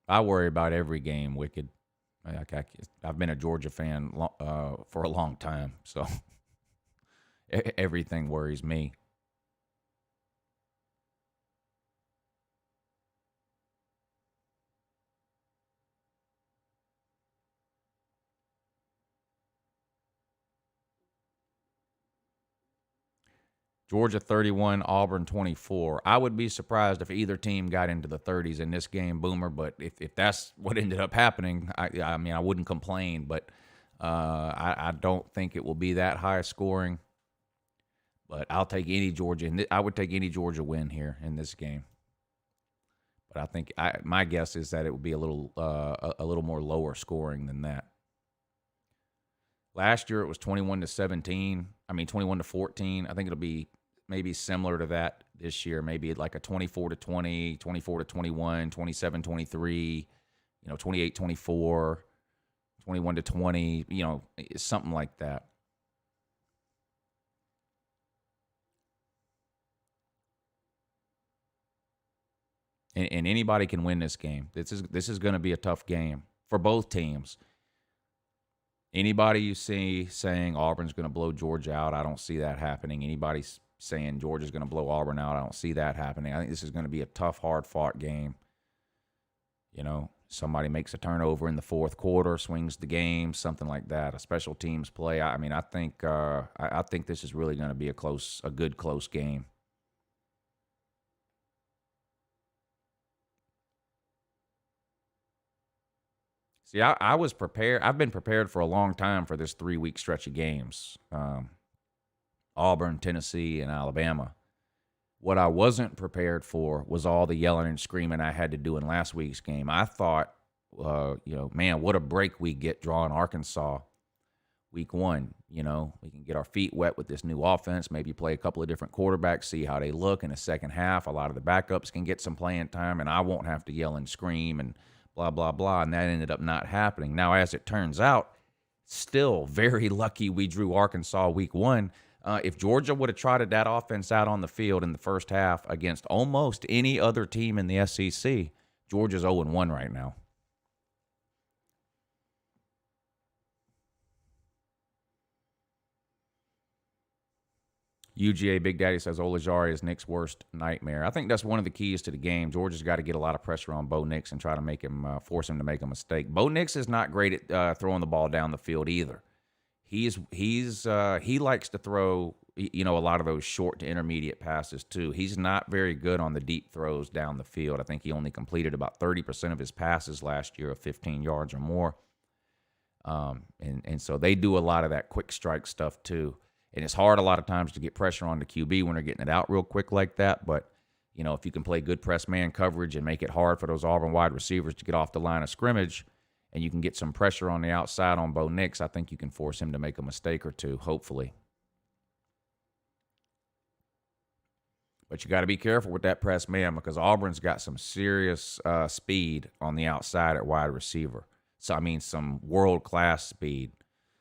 I worry about every game, Wicked. I've been a Georgia fan for a long time, so everything worries me. Georgia 31, Auburn 24. I would be surprised if either team got into the 30s in this game, Boomer. But if that's what ended up happening, I mean, I wouldn't complain. But I don't think it will be that high scoring. But I'll take any Georgia. I would take any Georgia win here in this game. But I think my guess is that it would be a little more lower scoring than that. Last year it was 21-17. I mean 21-14. I think it'll be maybe similar to that this year, maybe like a 24-20, 24-21, 27-23, 28-24, 21-20, something like that. And anybody can win this game. This is going to be a tough game for both teams. Anybody you see saying Auburn's going to blow Georgia out, I don't see that happening. Anybody saying Georgia's going to blow Auburn out, I don't see that happening. I think this is going to be a tough, hard-fought game. Somebody makes a turnover in the fourth quarter, swings the game, something like that. A special teams play. I think this is really going to be a good close game. See, I was prepared. I've been prepared for a long time for this 3-week stretch of games. Auburn, Tennessee, and Alabama. What I wasn't prepared for was all the yelling and screaming I had to do in last week's game. I thought, man, what a break we get drawing Arkansas week 1. We can get our feet wet with this new offense, maybe play a couple of different quarterbacks, see how they look in the second half. A lot of the backups can get some playing time, and I won't have to yell and scream and blah, blah, blah, and that ended up not happening. Now, as it turns out, still very lucky we drew Arkansas week 1. If Georgia would have trotted that offense out on the field in the first half against almost any other team in the SEC, Georgia's 0-1 right now. UGA Big Daddy says Olajari is Nick's worst nightmare. I think that's one of the keys to the game. Georgia's got to get a lot of pressure on Bo Nix and try to make him force him to make a mistake. Bo Nix is not great at throwing the ball down the field either. He likes to throw a lot of those short to intermediate passes too. He's not very good on the deep throws down the field. I think he only completed about 30% of his passes last year of 15 yards or more. And so they do a lot of that quick strike stuff too. And it's hard a lot of times to get pressure on the QB when they're getting it out real quick like that. But, if you can play good press man coverage and make it hard for those Auburn wide receivers to get off the line of scrimmage, and you can get some pressure on the outside on Bo Nix, I think you can force him to make a mistake or two, hopefully. But you got to be careful with that press man because Auburn's got some serious speed on the outside at wide receiver. So, some world-class speed.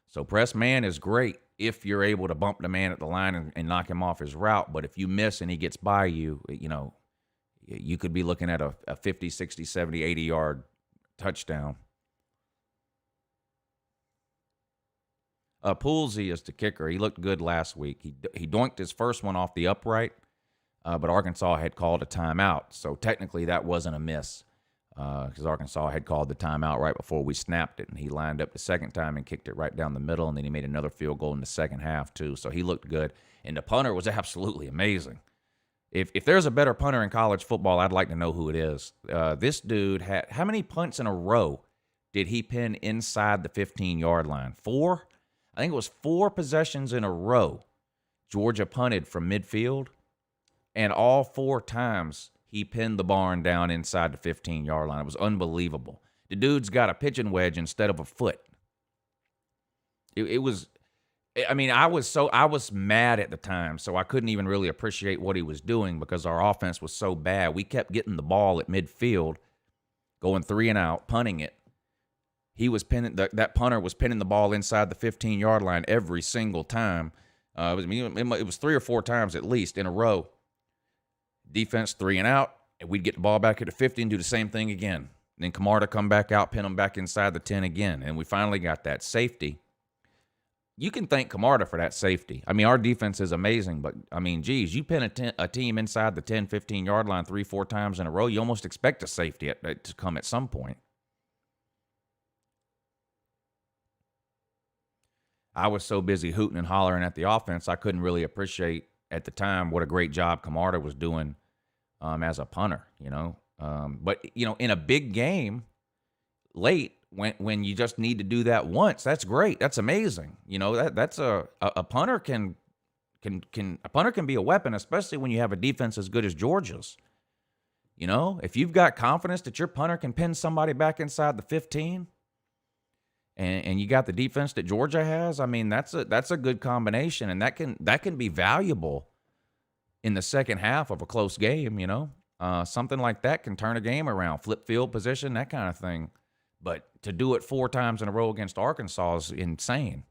So press man is great if you're able to bump the man at the line and knock him off his route. But if you miss and he gets by you, you could be looking at a 50, 60, 70, 80-yard touchdown. Poolsy is the kicker. He looked good last week. He doinked his first one off the upright, but Arkansas had called a timeout. So technically that wasn't a miss because Arkansas had called the timeout right before we snapped it. And he lined up the second time and kicked it right down the middle, and then he made another field goal in the second half too. So he looked good. And the punter was absolutely amazing. If there's a better punter in college football, I'd like to know who it is. This dude had – how many punts in a row did he pin inside the 15-yard line? 4? I think it was 4 possessions in a row Georgia punted from midfield, and all 4 times he pinned the barn down inside the 15-yard line. It was unbelievable. The dude's got a pitching wedge instead of a foot. It was – I was mad at the time, so I couldn't even really appreciate what he was doing because our offense was so bad. We kept getting the ball at midfield, going 3 and out, punting it. He was pinning that punter was pinning the ball inside the 15-yard line every single time. It was 3 or 4 times at least in a row. Defense 3 and out, and we'd get the ball back at the 50 and do the same thing again. And then Camarda come back out, pin him back inside the 10 again, and we finally got that safety. You can thank Camarda for that safety. Our defense is amazing, but, geez, you pin a team inside the 10, 15-yard line 3, 4 times in a row, you almost expect a safety to come at some point. I was so busy hooting and hollering at the offense, I couldn't really appreciate at the time what a great job Camarda was doing as a punter, But, in a big game late, when you just need to do that once, that's great. That's amazing. That's a punter can be a weapon, especially when you have a defense as good as Georgia's. If you've got confidence that your punter can pin somebody back inside the 15, and you got the defense that Georgia has, that's a good combination, and that can be valuable in the second half of a close game, something like that can turn a game around, flip field position, that kind of thing. But to do it 4 times in a row against Arkansas is insane.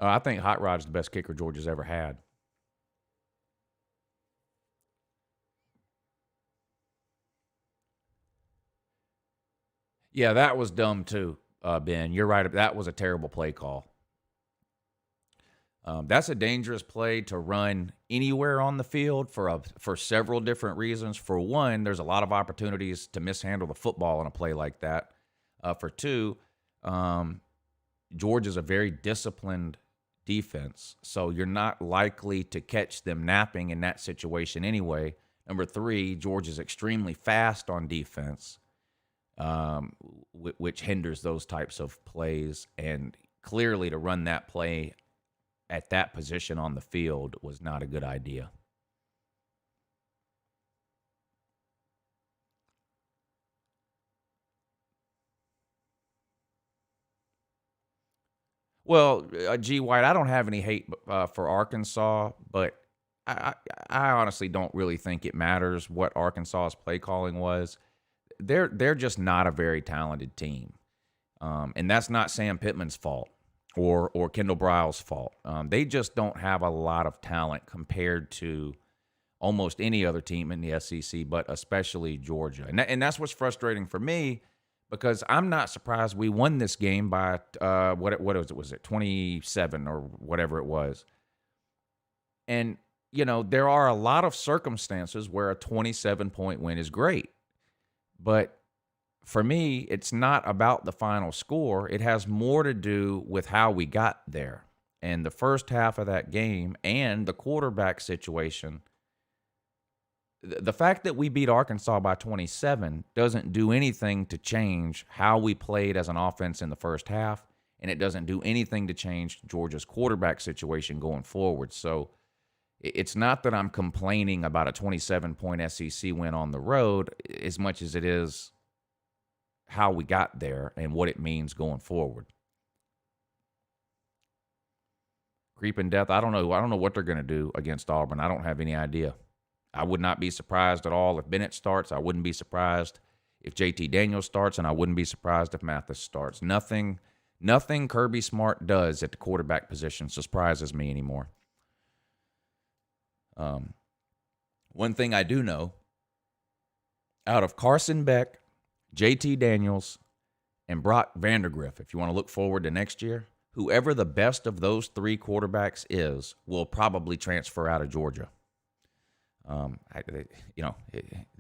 I think Hot Rod's the best kicker Georgia's ever had. Yeah, that was dumb too, Ben. You're right. That was a terrible play call. That's a dangerous play to run anywhere on the field for several different reasons. For one, there's a lot of opportunities to mishandle the football in a play like that. For two, Georgia's a very disciplined defense, so you're not likely to catch them napping in that situation anyway. Number three, Georgia's extremely fast on defense, which hinders those types of plays. And clearly to run that play at that position on the field was not a good idea. Well, G. White, I don't have any hate for Arkansas, but I honestly don't really think it matters what Arkansas's play calling was. They're just not a very talented team, and that's not Sam Pittman's fault or Kendall Briles' fault. They just don't have a lot of talent compared to almost any other team in the SEC, but especially Georgia, and that's what's frustrating for me. Because I'm not surprised we won this game by what was it? Was it 27 or whatever it was? And there are a lot of circumstances where a 27-point win is great, but for me, it's not about the final score. It has more to do with how we got there, and the first half of that game and the quarterback situation. The fact that we beat Arkansas by 27 doesn't do anything to change how we played as an offense in the first half, and it doesn't do anything to change Georgia's quarterback situation going forward. So it's not that I'm complaining about a 27-point SEC win on the road as much as it is how we got there and what it means going forward. Creeping death, I don't know what they're going to do against Auburn. I don't have any idea. I would not be surprised at all if Bennett starts. I wouldn't be surprised if JT Daniels starts, and I wouldn't be surprised if Mathis starts. Nothing Kirby Smart does at the quarterback position surprises me anymore. One thing I do know, out of Carson Beck, JT Daniels, and Brock Vandagriff, if you want to look forward to next year, whoever the best of those 3 quarterbacks is will probably transfer out of Georgia.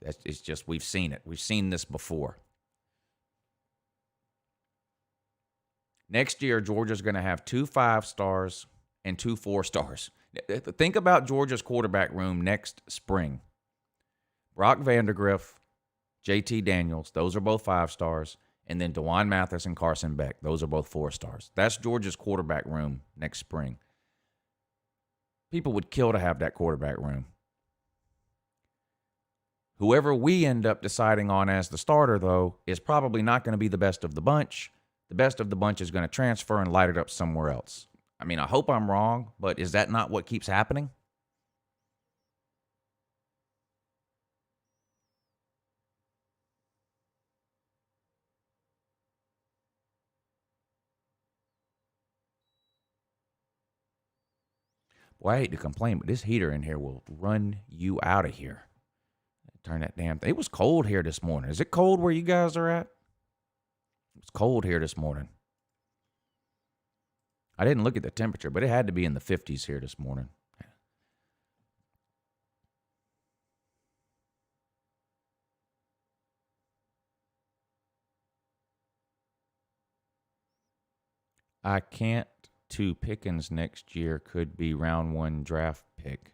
It's just, we've seen it. We've seen this before. Next year, Georgia's going to have 2 5-stars and 2 4-stars. Think about Georgia's quarterback room next spring. Brock Vandagriff, JT Daniels, those are both 5-stars. And then DeJuan Mathis and Carson Beck, those are both 4-stars. That's Georgia's quarterback room next spring. People would kill to have that quarterback room. Whoever we end up deciding on as the starter, though, is probably not going to be the best of the bunch. The best of the bunch is going to transfer and light it up somewhere else. I mean, I hope I'm wrong, but is that not what keeps happening? Well, I hate to complain, but this heater in here will run you out of here. Turn that damn thing. It was cold here this morning. Is it cold where you guys are at? It's cold here this morning. I didn't look at the temperature, but it had to be in the 50s here this morning. I can't to Pickens next year could be round 1 draft pick.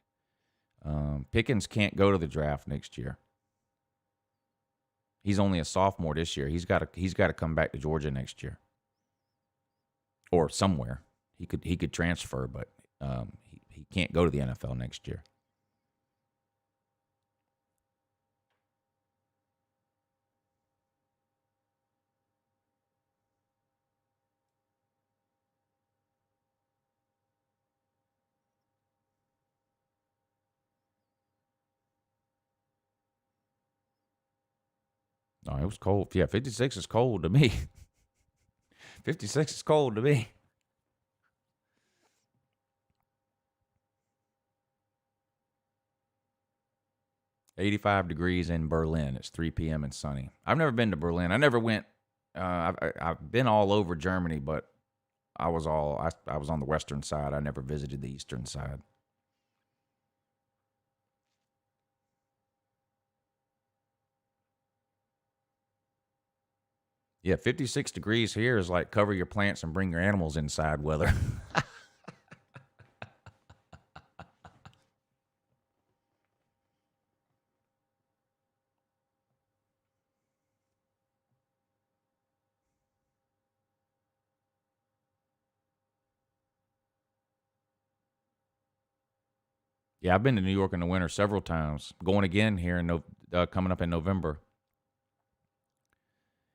Pickens can't go to the draft next year. He's only a sophomore this year. He's got to come back to Georgia next year, or somewhere. He could transfer, but he can't go to the NFL next year. No, it was cold. Yeah, 56 is cold to me. 56 is cold to me. $85 degrees in Berlin. It's 3 p.m. and sunny. I've never been to Berlin. I never went. I've been all over Germany, but I was on the western side. I never visited the eastern side. Yeah, 56 degrees here is like cover your plants and bring your animals inside weather. Yeah, I've been to New York in the winter several times. Going again here coming up in November.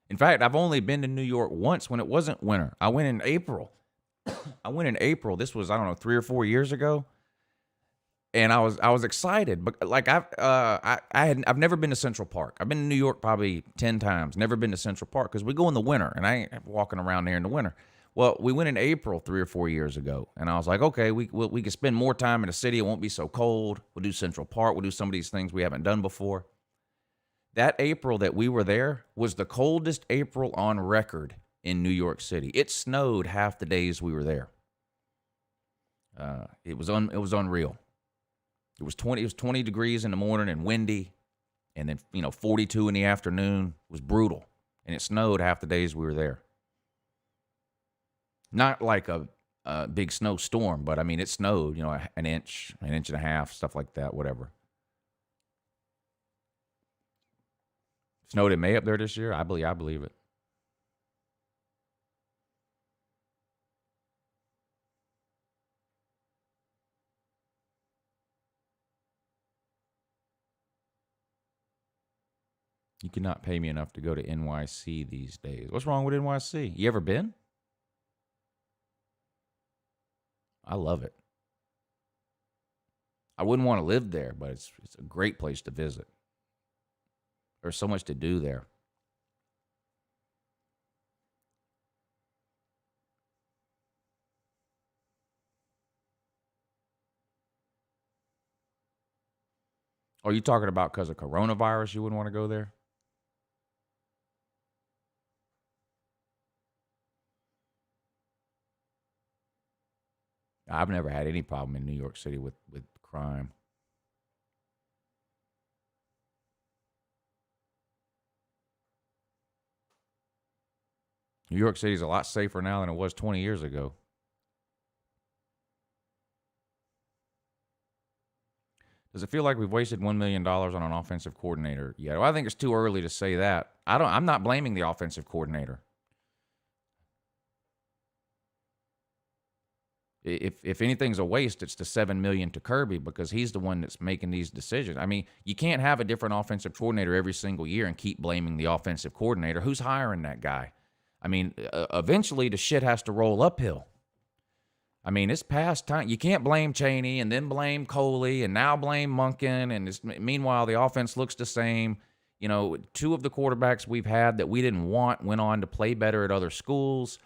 In fact, I've only been to New York once when it wasn't winter. I went in April. This was, I don't know, 3 or 4 years ago, and I was excited. But like I've never been to Central Park. I've been to New York probably 10 times. Never been to Central Park because we go in the winter, and I ain't walking around there in the winter. Well, we went in April 3 or 4 years ago, and I was like, okay, we can spend more time in the city. It won't be so cold. We'll do Central Park. We'll do some of these things we haven't done before. That April that we were there was the coldest April on record in New York City. It snowed half the days we were there. It was unreal. It was 20 degrees in the morning and windy, and then 42 in the afternoon. It was brutal, and it snowed half the days we were there. Not like a big snowstorm, but I mean it snowed. An inch and a half, stuff like that, whatever. Snowed in May up there this year? I believe it. You cannot pay me enough to go to NYC these days. What's wrong with NYC? You ever been? I love it. I wouldn't want to live there, but it's a great place to visit. There's so much to do there. Are you talking about because of coronavirus you wouldn't want to go there? I've never had any problem in New York City with crime. New York City is a lot safer now than it was 20 years ago. Does it feel like we've wasted $1 million on an offensive coordinator yet? Well, I think it's too early to say that. I'm not blaming the offensive coordinator. If anything's a waste, it's the $7 million to Kirby because he's the one that's making these decisions. I mean, you can't have a different offensive coordinator every single year and keep blaming the offensive coordinator. Who's hiring that guy? I mean, eventually the shit has to roll uphill. I mean, it's past time. You can't blame Chaney and then blame Coley and now blame Monken. And meanwhile, the offense looks the same. 2 of the quarterbacks we've had that we didn't want went on to play better at other schools.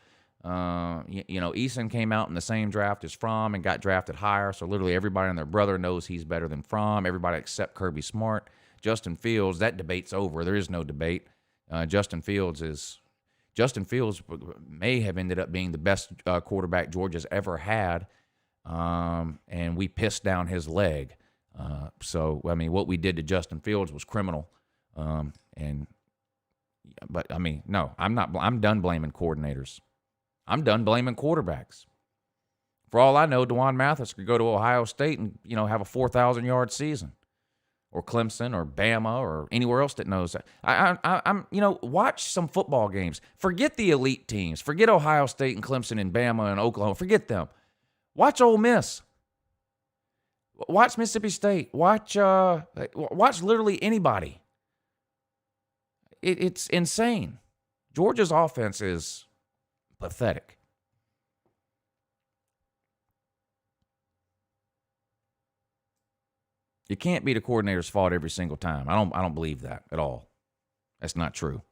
Eason came out in the same draft as Fromm and got drafted higher. So literally everybody and their brother knows he's better than Fromm. Everybody except Kirby Smart. Justin Fields, that debate's over. There is no debate. Justin Fields may have ended up being the best quarterback Georgia's ever had, and we pissed down his leg. So what we did to Justin Fields was criminal. No, I'm done blaming coordinators. I'm done blaming quarterbacks. For all I know, Dwan Mathis could go to Ohio State and have a 4,000-yard season. Or Clemson, or Bama, or anywhere else that knows that. I'm watch some football games. Forget the elite teams. Forget Ohio State and Clemson and Bama and Oklahoma. Forget them. Watch Ole Miss. Watch Mississippi State. Watch literally anybody. It's insane. Georgia's offense is pathetic. You can't be the coordinator's fault every single time. I don't believe that at all. That's not true.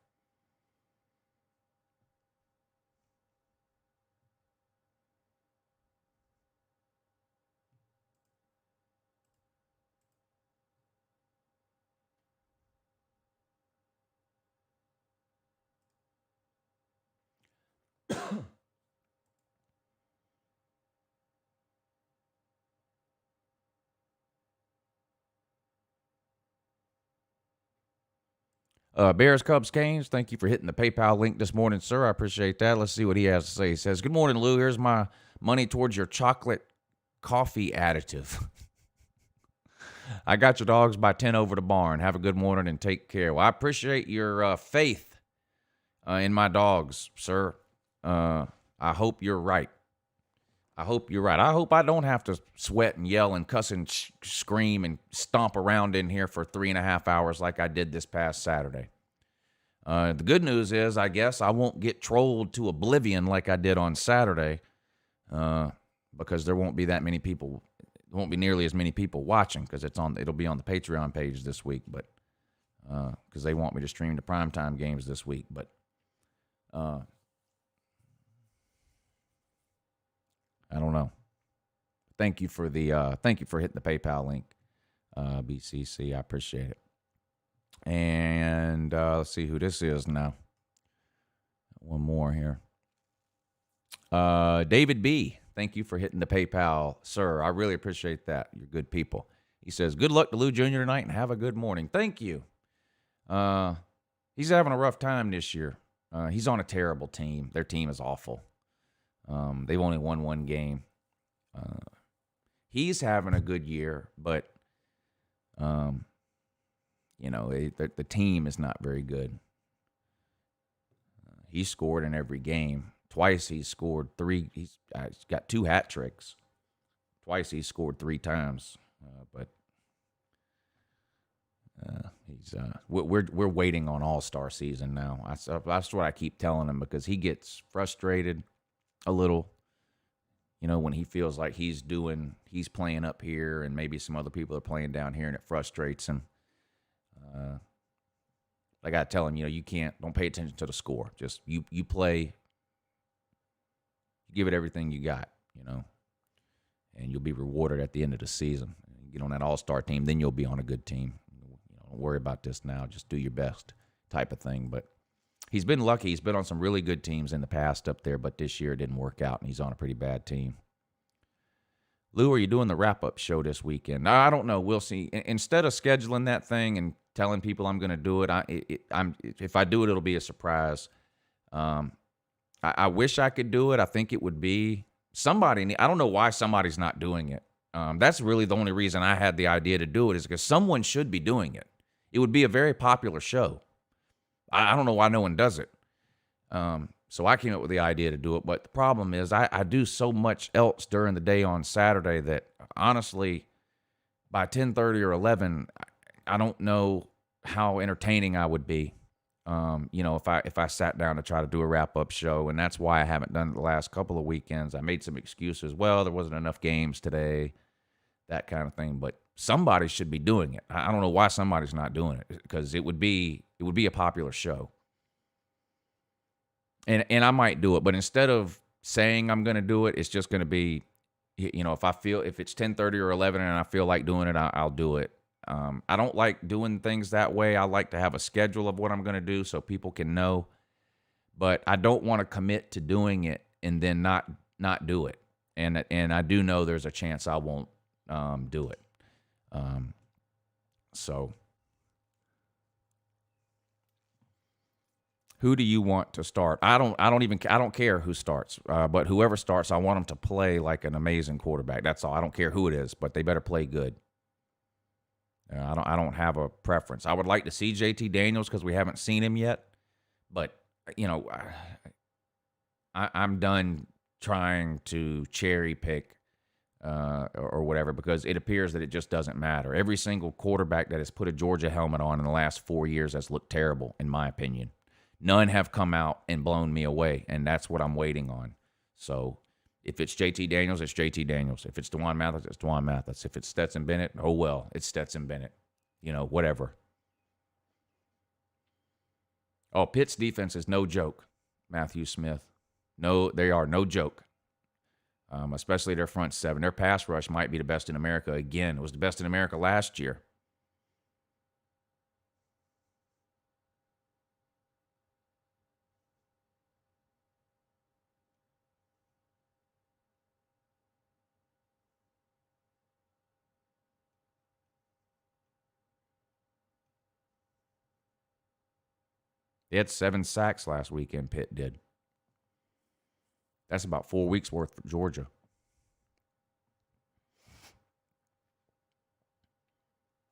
Bears, Cubs, Canes, thank you for hitting the PayPal link this morning, sir. I appreciate that. Let's see what he has to say. He says, good morning, Lou. Here's my money towards your chocolate coffee additive. I got your dogs by 10 over the barn. Have a good morning and take care. Well, I appreciate your faith in my dogs, sir. I hope you're right. I hope you're right. I hope I don't have to sweat and yell and cuss and scream and stomp around in here for 3.5 hours like I did this past Saturday. The good news is, I guess, I won't get trolled to oblivion like I did on Saturday because there won't be that many people. There won't be nearly as many people watching because it'll be on the Patreon page this week, but because they want me to stream the primetime games this week. But I don't know. Thank you for hitting the PayPal link, BCC. I appreciate it. And let's see who this is now. One more here. David B. Thank you for hitting the PayPal, sir. I really appreciate that. You're good people. He says, good luck to Lou Jr. tonight and have a good morning. Thank you. He's having a rough time this year. He's on a terrible team. Their team is awful. They've only won one game. He's having a good year, but, the team is not very good. He scored in every game. Twice he's scored 3. He's got 2 hat tricks. Twice he's scored 3 times. We're waiting on All-Star season now. That's what I keep telling him because he gets frustrated a little, when he feels like he's playing up here and maybe some other people are playing down here and it frustrates him. I got to tell him, don't pay attention to the score. Just you play, give it everything you got, and you'll be rewarded at the end of the season. You get on that all-star team, then you'll be on a good team. Don't worry about this now. Just do your best type of thing. But he's been lucky. He's been on some really good teams in the past up there, but this year it didn't work out, and he's on a pretty bad team. Lou, are you doing the wrap-up show this weekend? I don't know. We'll see. Instead of scheduling that thing and telling people I'm going to do it, if I do it, it'll be a surprise. I wish I could do it. I think it would be somebody. I don't know why somebody's not doing it. That's really the only reason I had the idea to do it is because someone should be doing it. It would be a very popular show. I don't know why no one does it. So I came up with the idea to do it. But the problem is I do so much else during the day on Saturday that honestly, by 10:30 or 11, I don't know how entertaining I would be. If I sat down to try to do a wrap-up show, and that's why I haven't done it the last couple of weekends. I made some excuses. Well, there wasn't enough games today, that kind of thing. But somebody should be doing it. I don't know why somebody's not doing it because it would be a popular show. And I might do it, but instead of saying I'm going to do it, it's just going to be, if it's 10:30 or 11 and I feel like doing it, I'll do it. I don't like doing things that way. I like to have a schedule of what I'm going to do so people can know, but I don't want to commit to doing it and then not do it. And I do know there's a chance I won't do it. So who do you want to start? I don't care who starts, but whoever starts, I want them to play like an amazing quarterback. That's all. I don't care who it is, but they better play good. I don't have a preference. I would like to see JT Daniels because we haven't seen him yet, but I'm done trying to cherry pick or whatever, because it appears that it just doesn't matter. Every single quarterback that has put a Georgia helmet on in the last 4 years has looked terrible, in my opinion. None have come out and blown me away, and that's what I'm waiting on. So if it's JT Daniels, it's JT Daniels. If it's DeJuan Mathis, it's DeJuan Mathis. If it's Stetson Bennett, oh well, it's Stetson Bennett. Whatever. Oh, Pitt's defense is no joke, Matthew Smith. No, they are no joke. Especially their front seven. Their pass rush might be the best in America again. It was the best in America last year. They had 7 sacks last weekend, Pitt did. That's about 4 weeks worth for Georgia.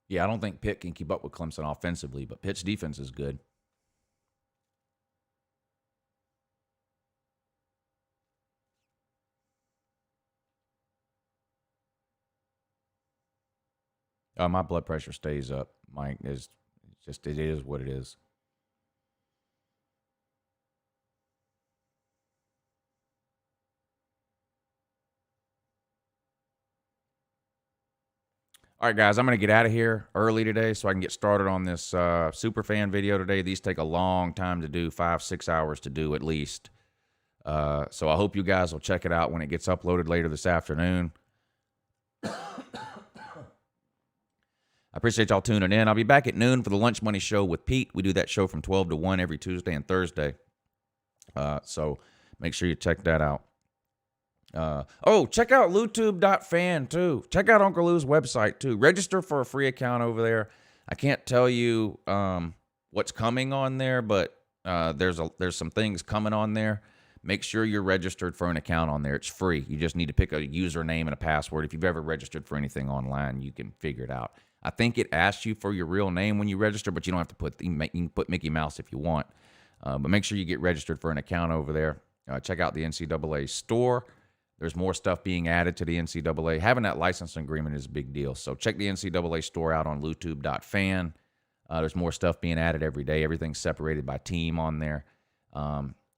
Yeah, I don't think Pitt can keep up with Clemson offensively, but Pitt's defense is good. My blood pressure stays up, Mike. It is what it is. All right, guys, I'm going to get out of here early today so I can get started on this Superfan video today. These take a long time to do, 5-6 hours to do at least. So I hope you guys will check it out when it gets uploaded later this afternoon. I appreciate y'all tuning in. I'll be back at noon for the Lunch Money Show with Pete. We do that show from 12 to 1 every Tuesday and Thursday. So make sure you check that out. Check out LouTube.fan too. Check out Uncle Lou's website too. Register for a free account over there. I can't tell you what's coming on there, but there's some things coming on there. Make sure you're registered for an account on there. It's free. You just need to pick a username and a password. If you've ever registered for anything online, you can figure it out. I think it asks you for your real name when you register, but you don't have to you can put Mickey Mouse if you want. But make sure you get registered for an account over there. Check out the NCAA store. There's more stuff being added to the NCAA. Having that licensing agreement is a big deal. So check the NCAA store out on LouTube.fan. There's more stuff being added every day. Everything's separated by team on there.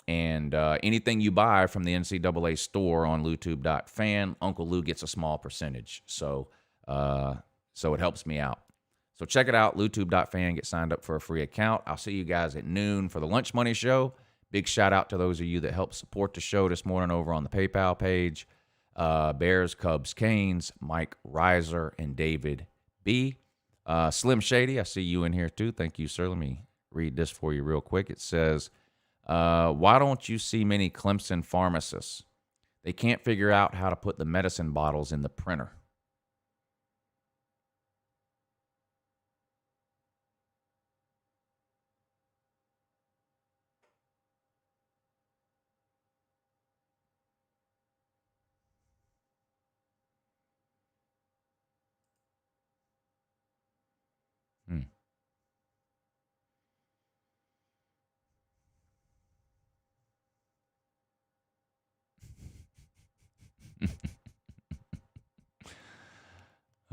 And anything you buy from the NCAA store on LouTube.fan, Uncle Lou gets a small percentage. So it helps me out. So check it out, LouTube.fan. Get signed up for a free account. I'll see you guys at noon for the Lunch Money Show. Big shout out to those of you that helped support the show this morning over on the PayPal page. Bears, Cubs, Canes, Mike Reiser, and David B. Slim Shady, I see you in here too. Thank you, sir. Let me read this for you real quick. It says, why don't you see many Clemson pharmacists? They can't figure out how to put the medicine bottles in the printer.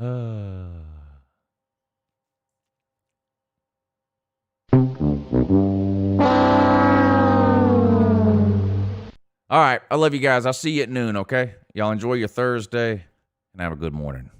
All right. I love you guys. I'll see you at noon, okay? Y'all enjoy your Thursday and have a good morning.